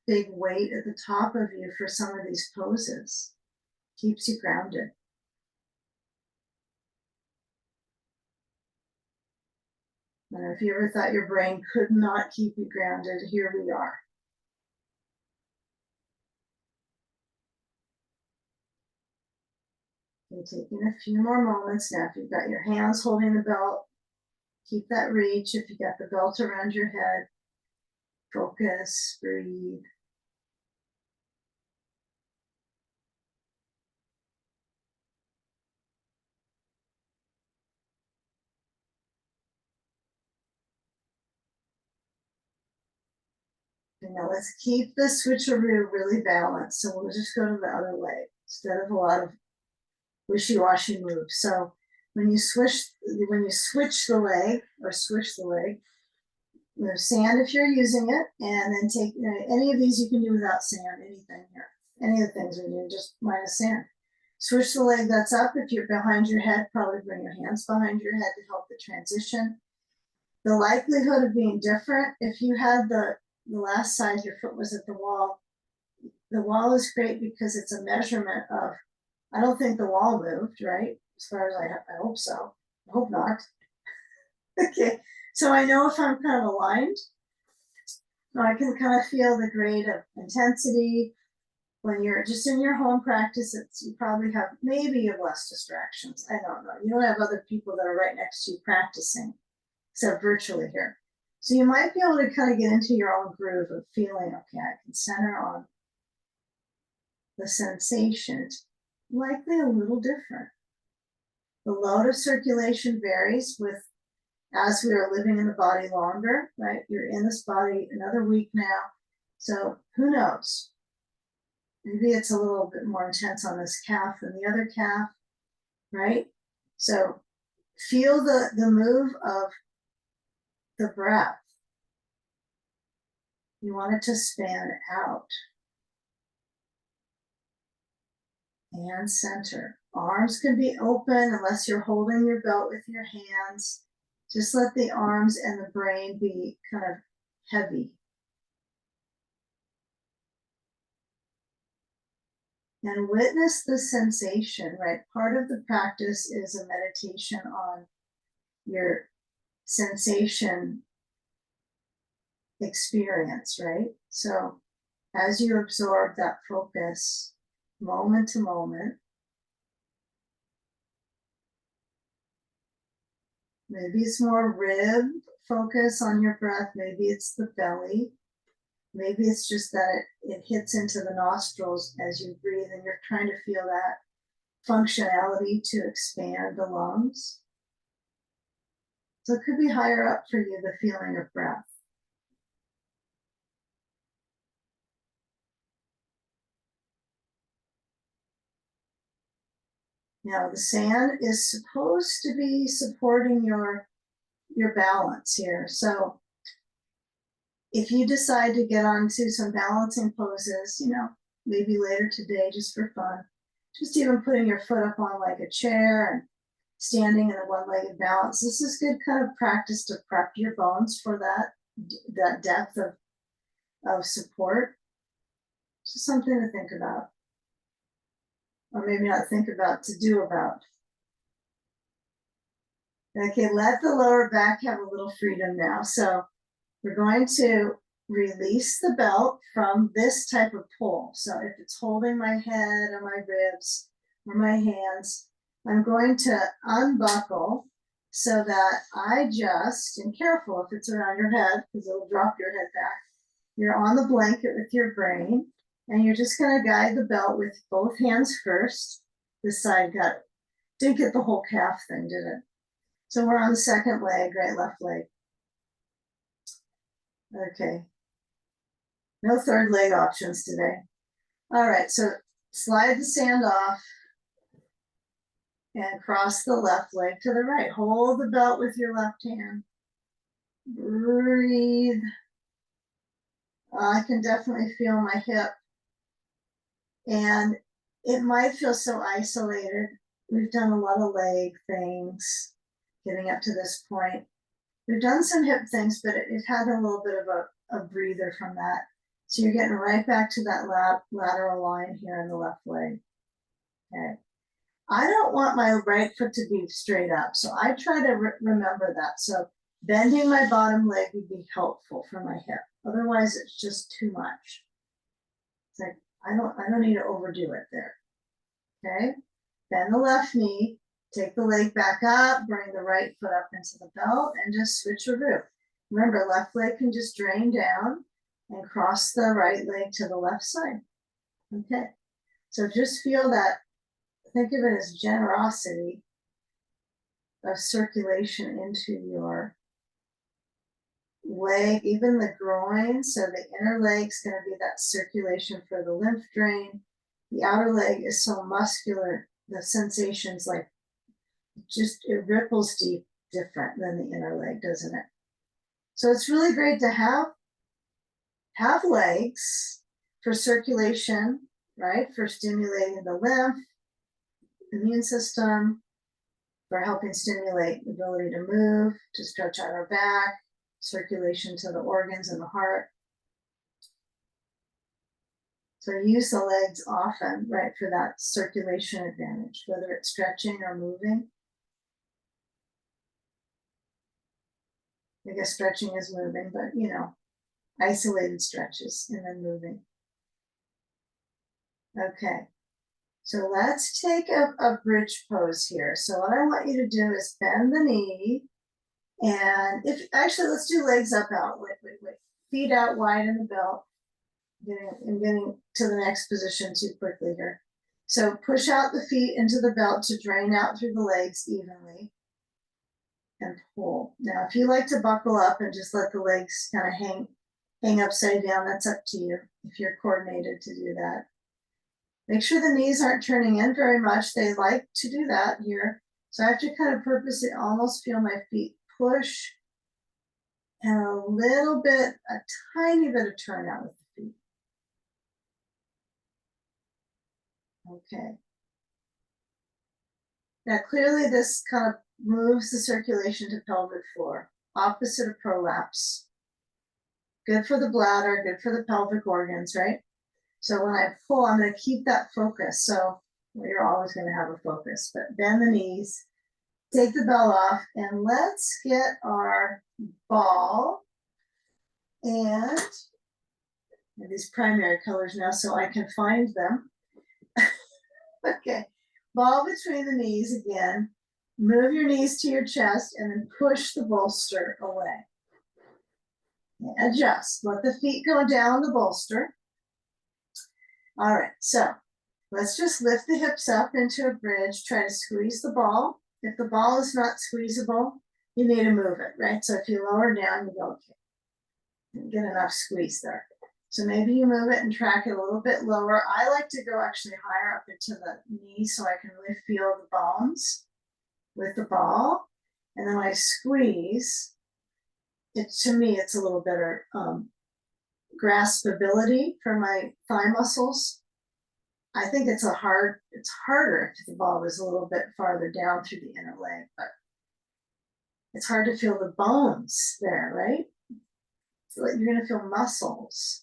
big weight at the top of you for some of these poses. Keeps you grounded. And if you ever thought your brain could not keep you grounded, here we are. Okay, taking a few more moments now. If you've got your hands holding the belt, keep that reach. If you got the belt around your head, focus, breathe. Okay, now let's keep the switcheroo really balanced. So we'll just go to the other leg instead of a lot of wishy-washy moves. So when you switch the leg or switch the leg, you have sand if you're using it, and then take any of these you can do without sand, anything here. Any of the things we do, just minus sand. Switch the leg that's up. If you're behind your head, probably bring your hands behind your head to help the transition. The likelihood of being different, if you had the last side your foot was at the wall is great because it's a measurement of, I don't think the wall moved, right? As far as I hope so. I hope not. Okay, so I know if I'm kind of aligned, I can kind of feel the grade of intensity, When you're just in your home practice, you probably have, maybe you have less distractions. I don't know. You don't have other people that are right next to you practicing, except virtually here. So you might be able to kind of get into your own groove of feeling, okay, I can center on the sensation. It's likely a little different. The load of circulation varies with as we are living in the body longer, right? You're in this body another week now. So who knows? Maybe it's a little bit more intense on this calf than the other calf, right? So feel the move of the breath. You want it to span out and center. Arms can be open unless you're holding your belt with your hands. Just let the arms and the brain be kind of heavy. And witness the sensation, right? Part of the practice is a meditation on your sensation experience, right? So as you absorb that focus moment to moment, maybe it's more rib focus on your breath, maybe it's the belly, maybe it's just that it hits into the nostrils as you breathe and you're trying to feel that functionality to expand the lungs. So it could be higher up for you, the feeling of breath. Now the sand is supposed to be supporting your balance here. So if you decide to get onto some balancing poses, maybe later today, just for fun, just even putting your foot up on like a chair and standing in a one-legged balance. This is good kind of practice to prep your bones for that depth of support. Just something to think about. Or maybe not think about, to do about. Okay, let the lower back have a little freedom now. So we're going to release the belt from this type of pull. So if it's holding my head or my ribs or my hands, I'm going to unbuckle so that I just, and careful if it's around your head because it'll drop your head back. You're on the blanket with your brain and you're just going to guide the belt with both hands first. This side didn't get the whole calf thing, did it? So we're on the second leg, right, left leg. Okay. No third leg options today. All right, so slide the sand off and cross the left leg to the right. Hold the belt with your left hand. Breathe. I can definitely feel my hip. And it might feel so isolated. We've done a lot of leg things getting up to this point. We've done some hip things, but it had a little bit of a breather from that. So you're getting right back to that lateral line here in the left leg. Okay. I don't want my right foot to be straight up, so I try to remember that. So bending my bottom leg would be helpful for my hip. Otherwise, it's just too much. It's like I don't need to overdo it there. Okay. Bend the left knee. Take the leg back up, bring the right foot up into the belt, and just switch your root. Remember, left leg can just drain down and cross the right leg to the left side. Okay, so just feel that, think of it as generosity of circulation into your leg, even the groin. So the inner leg's going to be that circulation for the lymph drain. The outer leg is so muscular, the sensations like it ripples deep different than the inner leg, doesn't it? So it's really great to have legs for circulation, right? For stimulating the lymph, immune system, for helping stimulate the ability to move, to stretch out our back, circulation to the organs and the heart. So use the legs often, right, for that circulation advantage, whether it's stretching or moving. I guess stretching is moving, but isolated stretches and then moving. Okay, so let's take a bridge pose here. So what I want you to do is bend the knee, and if actually let's do legs up out. Wait. Feet out wide in the belt. Getting to the next position too quickly here. So push out the feet into the belt to drain out through the legs evenly. And pull. Now, if you like to buckle up and just let the legs kind of hang upside down, that's up to you if you're coordinated to do that. Make sure the knees aren't turning in very much. They like to do that here. So I have to kind of purposely almost feel my feet push and a little bit, a tiny bit of turn out with the feet. Okay. Now clearly this kind of moves the circulation to pelvic floor, opposite of prolapse. Good for the bladder, good for the pelvic organs, right? So when I pull, I'm going to keep that focus. So well, you're always going to have a focus, but bend the knees, take the belt off, and let's get our ball and these primary colors now so I can find them. Okay, ball between the knees again. Move your knees to your chest and then push the bolster away. Adjust. Let the feet go down the bolster. All right, so let's just lift the hips up into a bridge. Try to squeeze the ball. If the ball is not squeezable, you need to move it, right? So if you lower down, you go, okay, get enough squeeze there. So maybe you move it and track it a little bit lower. I like to go actually higher up into the knee so I can really feel the bones with the ball. And then I squeeze. To me, it's a little better graspability for my thigh muscles. I think it's harder if the ball was a little bit farther down through the inner leg, but it's hard to feel the bones there, right? So you're going to feel muscles.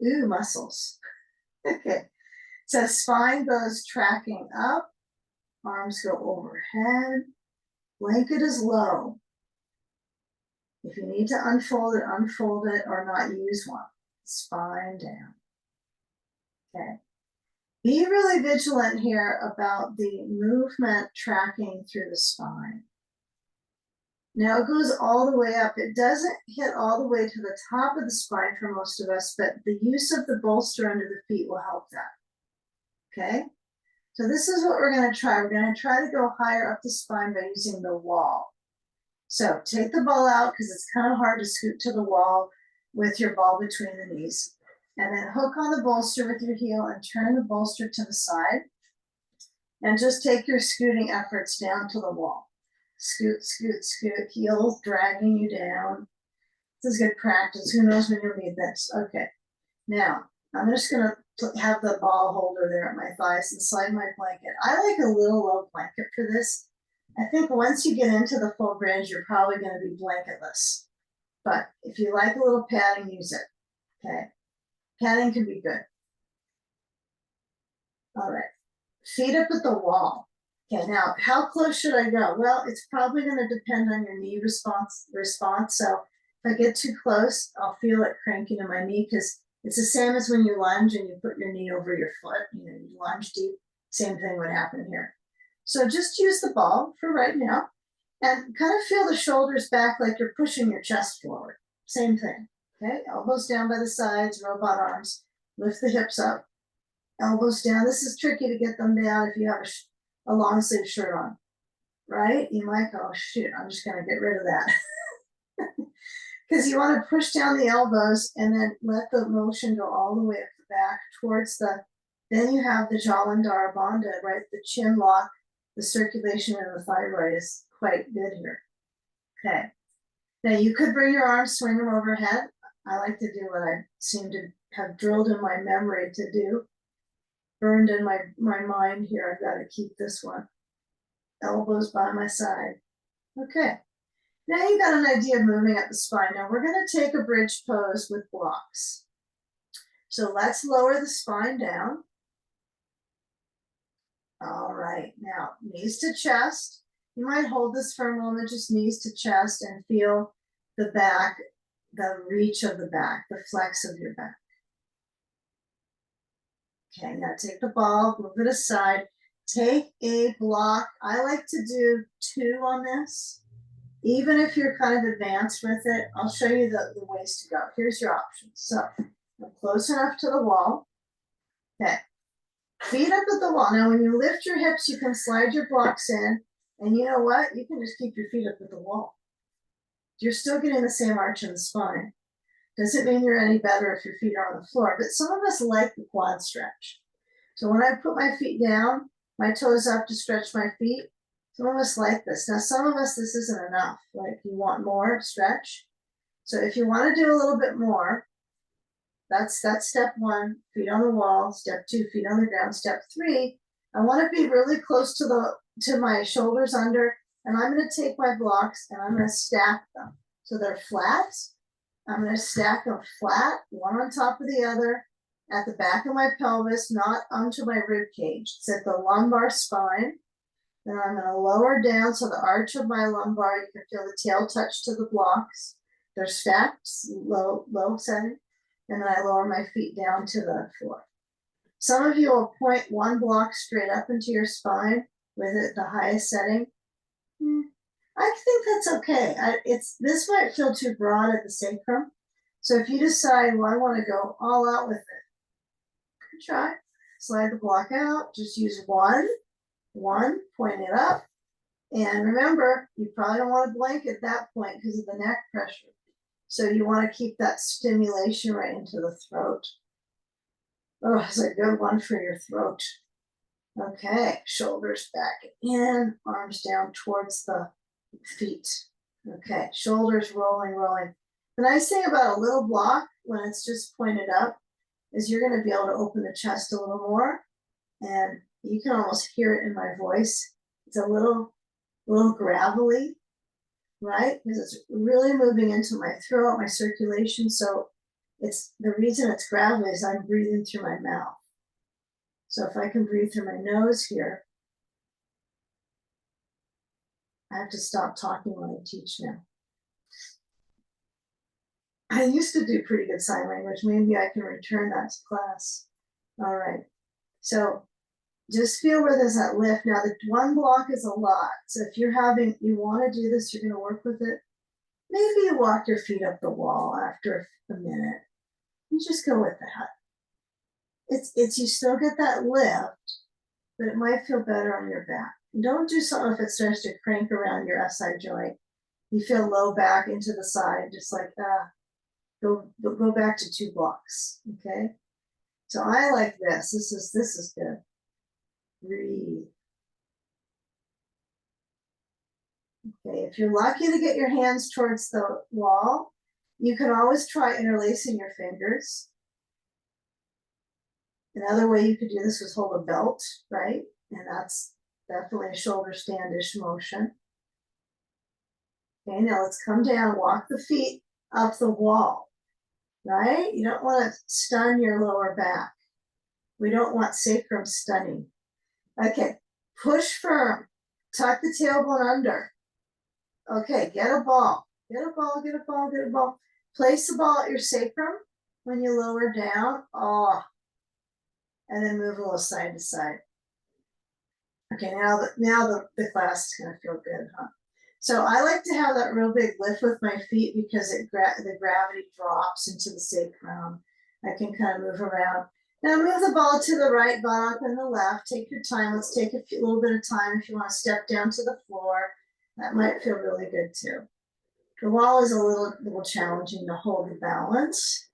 Ooh, muscles. Okay. So spine goes tracking up, arms go overhead, blanket is low. If you need to unfold it or not use one. Spine down. Okay. Be really vigilant here about the movement tracking through the spine. Now it goes all the way up. It doesn't hit all the way to the top of the spine for most of us, but the use of the bolster under the feet will help that. Okay? So this is what we're going to try. We're going to try to go higher up the spine by using the wall. So take the ball out because it's kind of hard to scoot to the wall with your ball between the knees. And then hook on the bolster with your heel and turn the bolster to the side. And just take your scooting efforts down to the wall. Scoot, scoot, scoot, heels dragging you down. This is good practice. Who knows when you'll need this? Okay. Now, I'm just going to have the ball holder there at my thighs and slide my blanket. I like a little low blanket for this. I think once you get into the full bridge, you're probably going to be blanketless. But if you like a little padding, use it. Okay. Padding can be good. All right. Feet up at the wall. Okay, now how close should I go? Well, it's probably going to depend on your knee response. So if I get too close, I'll feel it cranking in my knee because it's the same as when you lunge and you put your knee over your foot. You lunge deep. Same thing would happen here. So just use the ball for right now and kind of feel the shoulders back like you're pushing your chest forward. Same thing. Okay, elbows down by the sides, robot arms. Lift the hips up. Elbows down. This is tricky to get them down if you have a long sleeve shirt on, right? You might go, oh, shoot, I'm just going to get rid of that. Because you want to push down the elbows and then let the motion go all the way up the back towards then you have the Jalandhara Bandha, right? The chin lock, the circulation in the thyroid is quite good here. Okay. Now you could bring your arms, swing them overhead. I like to do what I seem to have drilled in my memory to do. Burned in my mind here. I've got to keep this one. Elbows by my side. Okay. Now you got an idea of moving up the spine. Now we're going to take a bridge pose with blocks. So let's lower the spine down. All right. Now knees to chest. You might hold this for a moment, just knees to chest, and feel the back, the reach of the back, the flex of your back. Okay, now take the ball, move it aside. Take a block. I like to do 2 on this. Even if you're kind of advanced with it, I'll show you the ways to go. Here's your options. So I'm close enough to the wall. Okay, feet up at the wall. Now when you lift your hips, you can slide your blocks in, and you know what? You can just keep your feet up at the wall. You're still getting the same arch in the spine. Doesn't mean you're any better if your feet are on the floor, but some of us like the quad stretch. So when I put my feet down, my toes up to stretch my feet, some of us like this. Now, some of us, this isn't enough. Like, you want more stretch. So if you want to do a little bit more, that's step 1, feet on the wall. Step 2, feet on the ground. Step 3, I want to be really close to my shoulders under, and I'm going to take my blocks and I'm going to stack them. So they're flat. I'm going to stack them flat, one on top of the other, at the back of my pelvis, not onto my rib cage. It's at the lumbar spine. Then I'm going to lower down so the arch of my lumbar, you can feel the tail touch to the blocks. They're stacked, low setting. And then I lower my feet down to the floor. Some of you will point one block straight up into your spine with it the highest setting. I think that's okay. This might feel too broad at the sacrum. So if you decide, well, I want to go all out with it, try. Slide the block out. Just use one, point it up. And remember, you probably don't want to blanket at that point because of the neck pressure. So you want to keep that stimulation right into the throat. Oh, it's a good one for your throat. Okay, shoulders back in, arms down towards the feet. Okay, shoulders rolling. The nice thing about a little block when it's just pointed up is you're going to be able to open the chest a little more, and you can almost hear it in my voice. It's a little gravelly, right? Because it's really moving into my throat, my circulation. So it's the reason it's gravelly is I'm breathing through my mouth. So if I can breathe through my nose here, I have to stop talking when I teach now. I used to do pretty good sign language. Maybe I can return that to class. All right. So just feel where there's that lift. Now, the one block is a lot. So if you want to do this, you're going to work with it. Maybe you walk your feet up the wall after a minute. You just go with that. You still get that lift, but it might feel better on your back. Don't do something if it starts to crank around your SI joint. You feel low back into the side, just like go back to 2 blocks. Okay. So I like this. This is good. Breathe. Okay, if you're lucky to get your hands towards the wall, you can always try interlacing your fingers. Another way you could do this was hold a belt, right? And that's definitely a shoulder stand-ish motion. Okay, now let's come down, walk the feet up the wall, right? You don't want to stun your lower back. We don't want sacrum stunning. Okay, push firm, tuck the tailbone under. Okay, get a ball. Place the ball at your sacrum when you lower down. And then move a little side to side. Okay, now the class is going to feel good, huh? So I like to have that real big lift with my feet because the gravity drops into the sacrum. I can kind of move around. Now move the ball to the right, buttock and the left. Take your time. Let's take a little bit of time if you want to step down to the floor. That might feel really good too. The wall is a little challenging to hold the balance.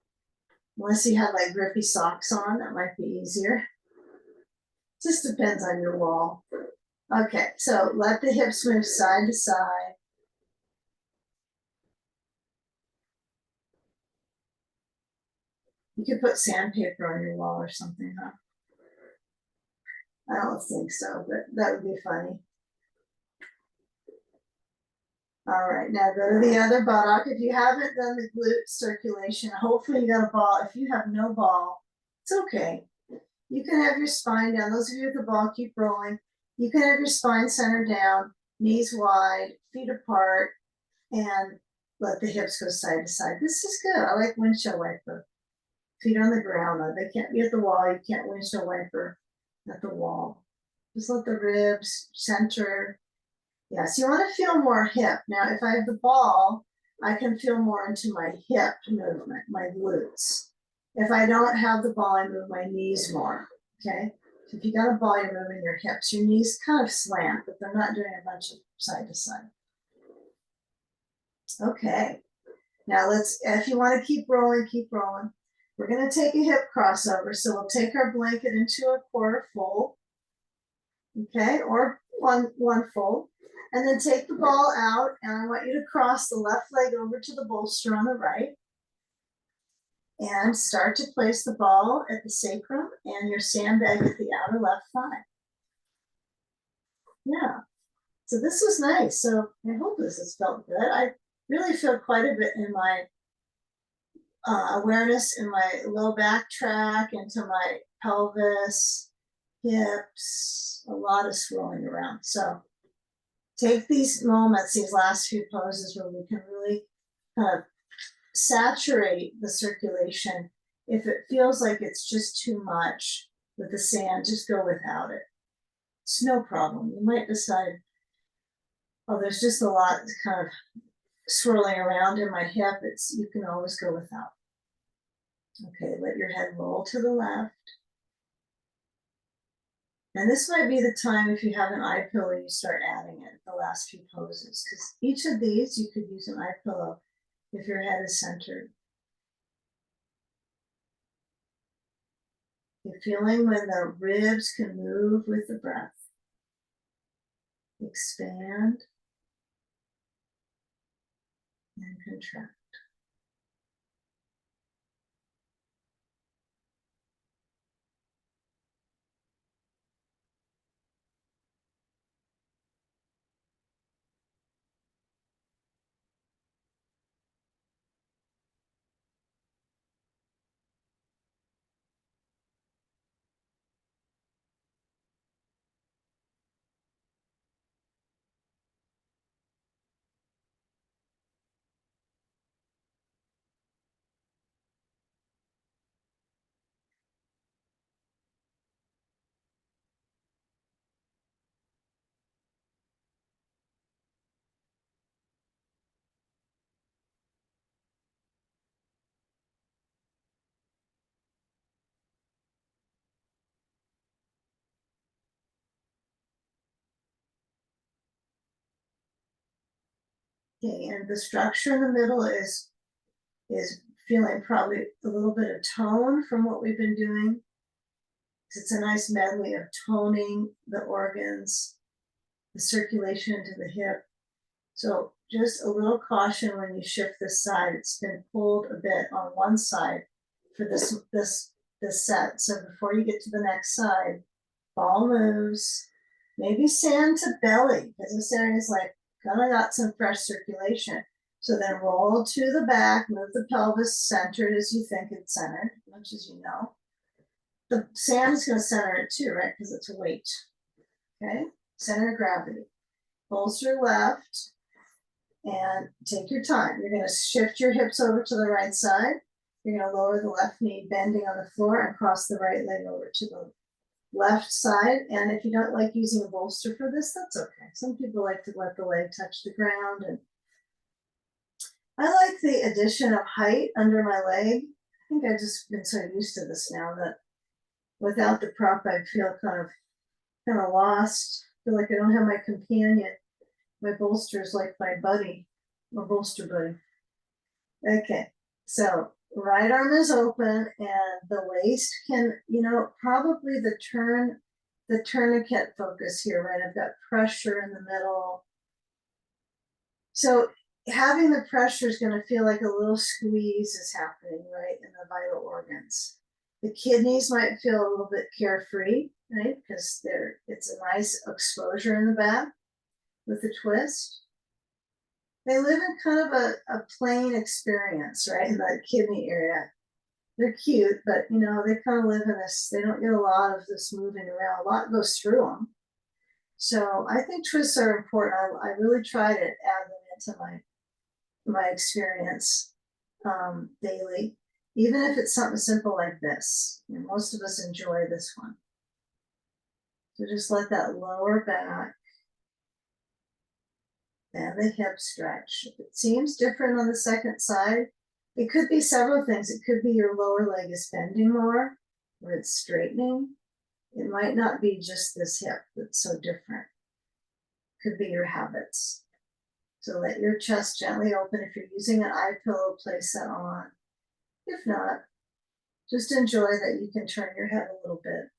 Unless you have like grippy socks on, that might be easier. Just depends on your wall. Okay, so let the hips move side to side. You could put sandpaper on your wall or something, huh? I don't think so, but that would be funny. All right, now go to the other buttock. If you haven't done the glute circulation, hopefully you got a ball. If you have no ball, it's okay. You can have your spine down. Those of you with the ball, keep rolling. You can have your spine centered down, knees wide, feet apart, and let the hips go side to side. This is good. I like windshield wiper. feet on the ground. They can't be at the wall. You can't winch or whimper at the wall. Just let the ribs center. Yes, you want to feel more hip. Now, if I have the ball, I can feel more into my hip movement, my glutes. If I don't have the ball, I move my knees more, okay? So if you got a ball, you're moving your hips. Your knees kind of slant, but they're not doing a bunch of side to side. Okay, now if you want to keep rolling, keep rolling. We're gonna take a hip crossover. So we'll take our blanket into a quarter fold, okay, or one fold. And then take the ball out, and I want you to cross the left leg over to the bolster on the right. And start to place the ball at the sacrum and your sandbag at the outer left thigh. Yeah, so this was nice. So I hope this has felt good. I really feel quite a bit in my awareness in my low back track, into my pelvis, hips, a lot of swirling around. So take these moments, these last few poses where we can really kind of saturate the circulation. If it feels like it's just too much with the sand, just go without it. It's no problem. You might decide, oh, there's just a lot kind of swirling around in my hip. You can always go without. Okay, let your head roll to the left. And this might be the time, if you have an eye pillow, you start adding it, the last few poses, because each of these you could use an eye pillow if your head is centered. You're feeling when the ribs can move with the breath. Expand and contract. Okay, and the structure in the middle is feeling probably a little bit of tone from what we've been doing. It's a nice medley of toning the organs, the circulation into the hip. So just a little caution when you shift this side. It's been pulled a bit on one side for this set. So before you get to the next side, ball moves, maybe sand to belly, because this area is like kind of got some fresh circulation. So then roll to the back, move the pelvis centered as you think it's centered, much as you know. The sand is going to center it too, right? Because it's a weight. Okay, center of gravity. Bolster left and take your time. You're going to shift your hips over to the right side. You're going to lower the left knee, bending on the floor, and cross the right leg over to the left side. And if you don't like using a bolster for this, that's okay. Some people like to let the leg touch the ground. And I like the addition of height under my leg. I think I've just been so used to this now that without the prop, I feel kind of lost. I feel like I don't have my companion. My bolster is like my buddy, my bolster buddy. Okay, so right arm is open, and the waist can, probably the tourniquet focus here, right? I've got pressure in the middle. So having the pressure is going to feel like a little squeeze is happening, right, in the vital organs. The kidneys might feel a little bit carefree, right, because it's a nice exposure in the back with the twist. They live in kind of a plain experience, right, in the kidney area. They're cute, but they kind of live in this, they don't get a lot of this moving around. A lot goes through them. So I think twists are important. I really try to add them into my experience daily. even if it's something simple like this. Most of us enjoy this one. So just let that lower back and the hip stretch. If it seems different on the second side, it could be several things. It could be your lower leg is bending more, or it's straightening. It might not be just this hip that's so different. It could be your habits. So let your chest gently open. If you're using an eye pillow, place that on. If not, just enjoy that you can turn your head a little bit.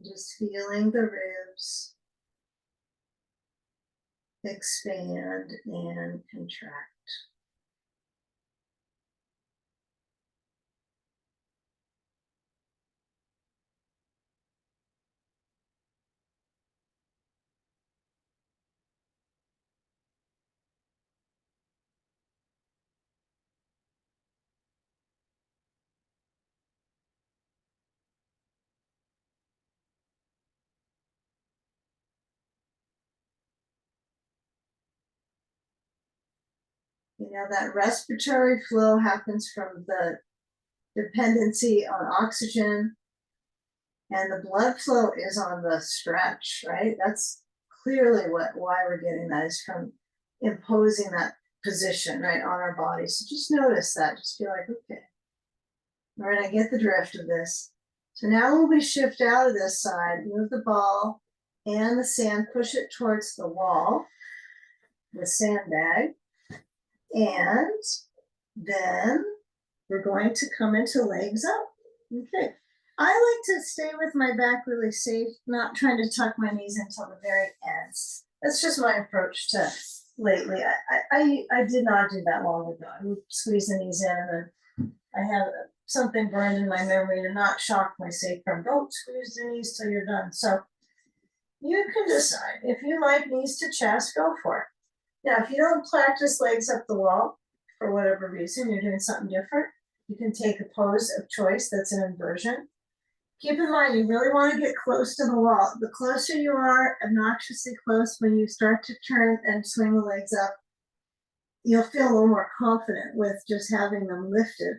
Just feeling the ribs expand and contract. That respiratory flow happens from the dependency on oxygen, and the blood flow is on the stretch, right? That's clearly why we're getting that, is from imposing that position, right, on our body. So just notice that, just be like, okay, all right, I get the drift of this. So now when we shift out of this side, move the ball and the sand, push it towards the wall, the sandbag, and then we're going to come into legs up. Okay. I like to stay with my back really safe, not trying to tuck my knees until the very end. That's just my approach to lately. I did not do that long ago. I would squeeze the knees in, and then I have something burned in my memory to not shock my sacrum. Don't squeeze the knees till you're done. So you can decide. If you like knees to chest, go for it. Now, if you don't practice legs up the wall, for whatever reason, you're doing something different, you can take a pose of choice that's an inversion. Keep in mind, you really want to get close to the wall. The closer you are, obnoxiously close, when you start to turn and swing the legs up, you'll feel a little more confident with just having them lifted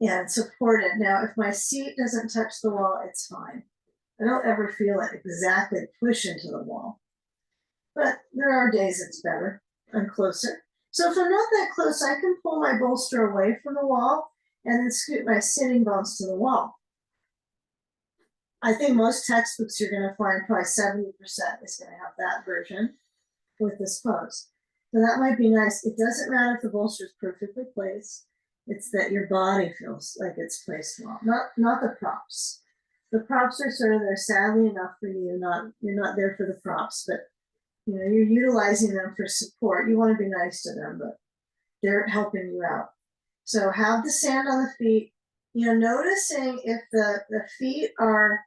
and supported. Now, if my seat doesn't touch the wall, it's fine. I don't ever feel it exactly push into the wall. But there are days it's better and closer. So if I'm not that close, I can pull my bolster away from the wall and then scoot my sitting bones to the wall. I think most textbooks you're going to find probably 70% is going to have that version with this pose. So that might be nice. It doesn't matter if the bolster is perfectly placed. It's that your body feels like it's placed well, not the props. The props are sort of there, sadly enough for you. You're not there for the props, but you're utilizing them for support. You want to be nice to them, but they're helping you out. So have the sand on the feet, noticing if the feet are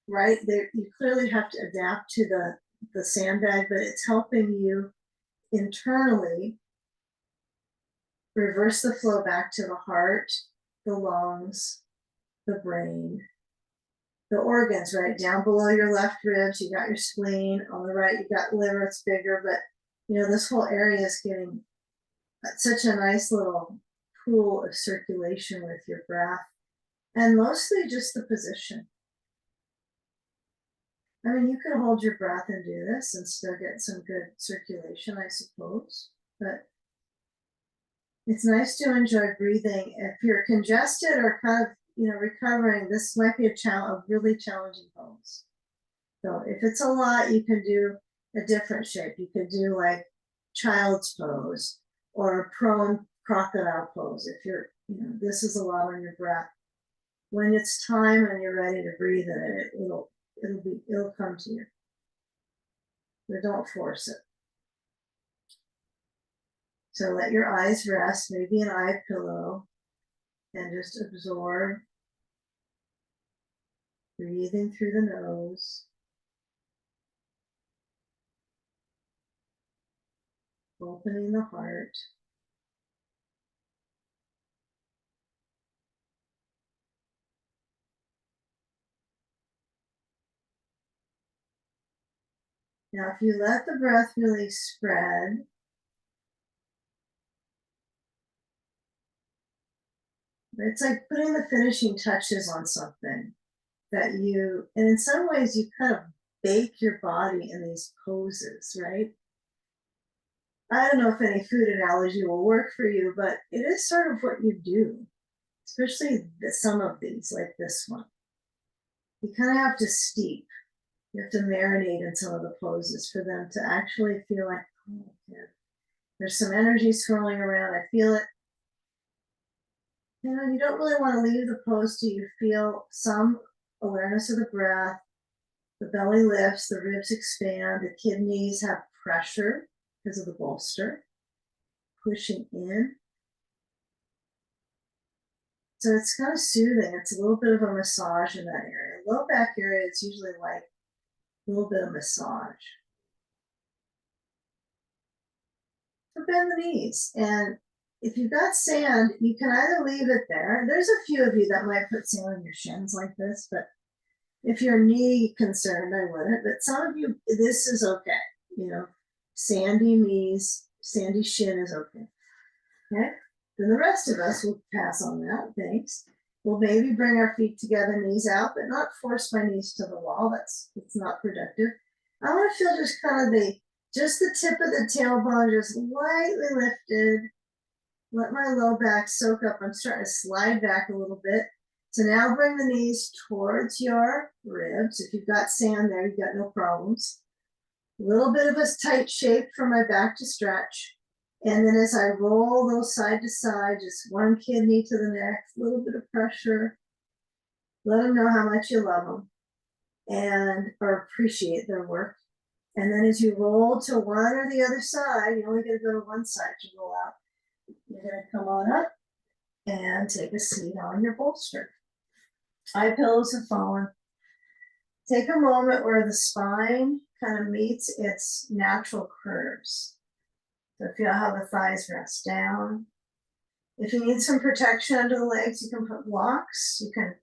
right there. You clearly have to adapt to the sandbag, but it's helping you internally reverse the flow back to the heart, the lungs, the brain, the organs, right? Down below your left ribs, you got your spleen. On the right, you got liver, it's bigger, but this whole area is getting such a nice little pool of circulation with your breath, and mostly just the position. I mean, you could hold your breath and do this and still get some good circulation, I suppose, but it's nice to enjoy breathing. If you're congested or kind of recovering, this might be a really challenging pose. So if it's a lot, you can do a different shape. You could do like child's pose or a prone crocodile pose. If you're, this is a lot on your breath. When it's time and you're ready to breathe in it, it'll come to you. But don't force it. So let your eyes rest, maybe an eye pillow, and just absorb, breathing through the nose, opening the heart. Now, if you let the breath really spread, it's like putting the finishing touches on something that you, and in some ways, you kind of bake your body in these poses, right? I don't know if any food analogy will work for you, but it is sort of what you do, especially some of these, like this one. You kind of have to steep, you have to marinate in some of the poses for them to actually feel like, oh, yeah, there's some energy swirling around. I feel it. You know, you don't really want to leave the pose till you feel some awareness of the breath. The belly lifts, the ribs expand, the kidneys have pressure because of the bolster, pushing in. So it's kind of soothing. It's a little bit of a massage in that area. Low back area, it's usually like a little bit of massage. So bend the knees. And if you've got sand, you can either leave it there. There's a few of you that might put sand on your shins like this, but if you're knee concerned, I wouldn't. But some of you, this is okay. You know, sandy knees, sandy shin is okay. Okay. Then the rest of us will pass on that. Thanks. We'll maybe bring our feet together, knees out, but not force my knees to the wall. It's not productive. I want to feel just kind of just the tip of the tailbone just lightly lifted. Let my low back soak up. I'm starting to slide back a little bit. So now bring the knees towards your ribs. If you've got sand there, you've got no problems. A little bit of a tight shape for my back to stretch. And then as I roll those side to side, just one kidney to the next, a little bit of pressure. Let them know how much you love them and or appreciate their work. And then as you roll to one or the other side, you only got to go to one side to roll out. You're going to come on up and take a seat on your bolster. Eye pillows have fallen. Take a moment where the spine kind of meets its natural curves. So feel how the thighs rest down. If you need some protection under the legs, you can put blocks. You can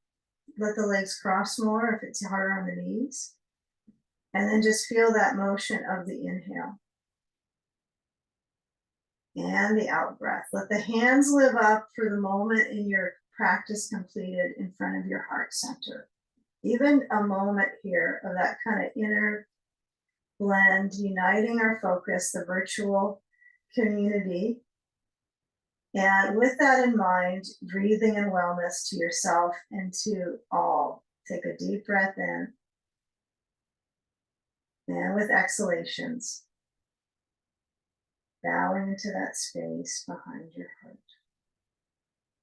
let the legs cross more if it's harder on the knees. And then just feel that motion of the inhale and the out breath. Let the hands live up for the moment in your practice completed in front of your heart center. Even a moment here of that kind of inner blend, uniting our focus, the virtual community. And with that in mind, breathing in wellness to yourself and to all. Take a deep breath in. And with exhalations, bowing into that space behind your heart.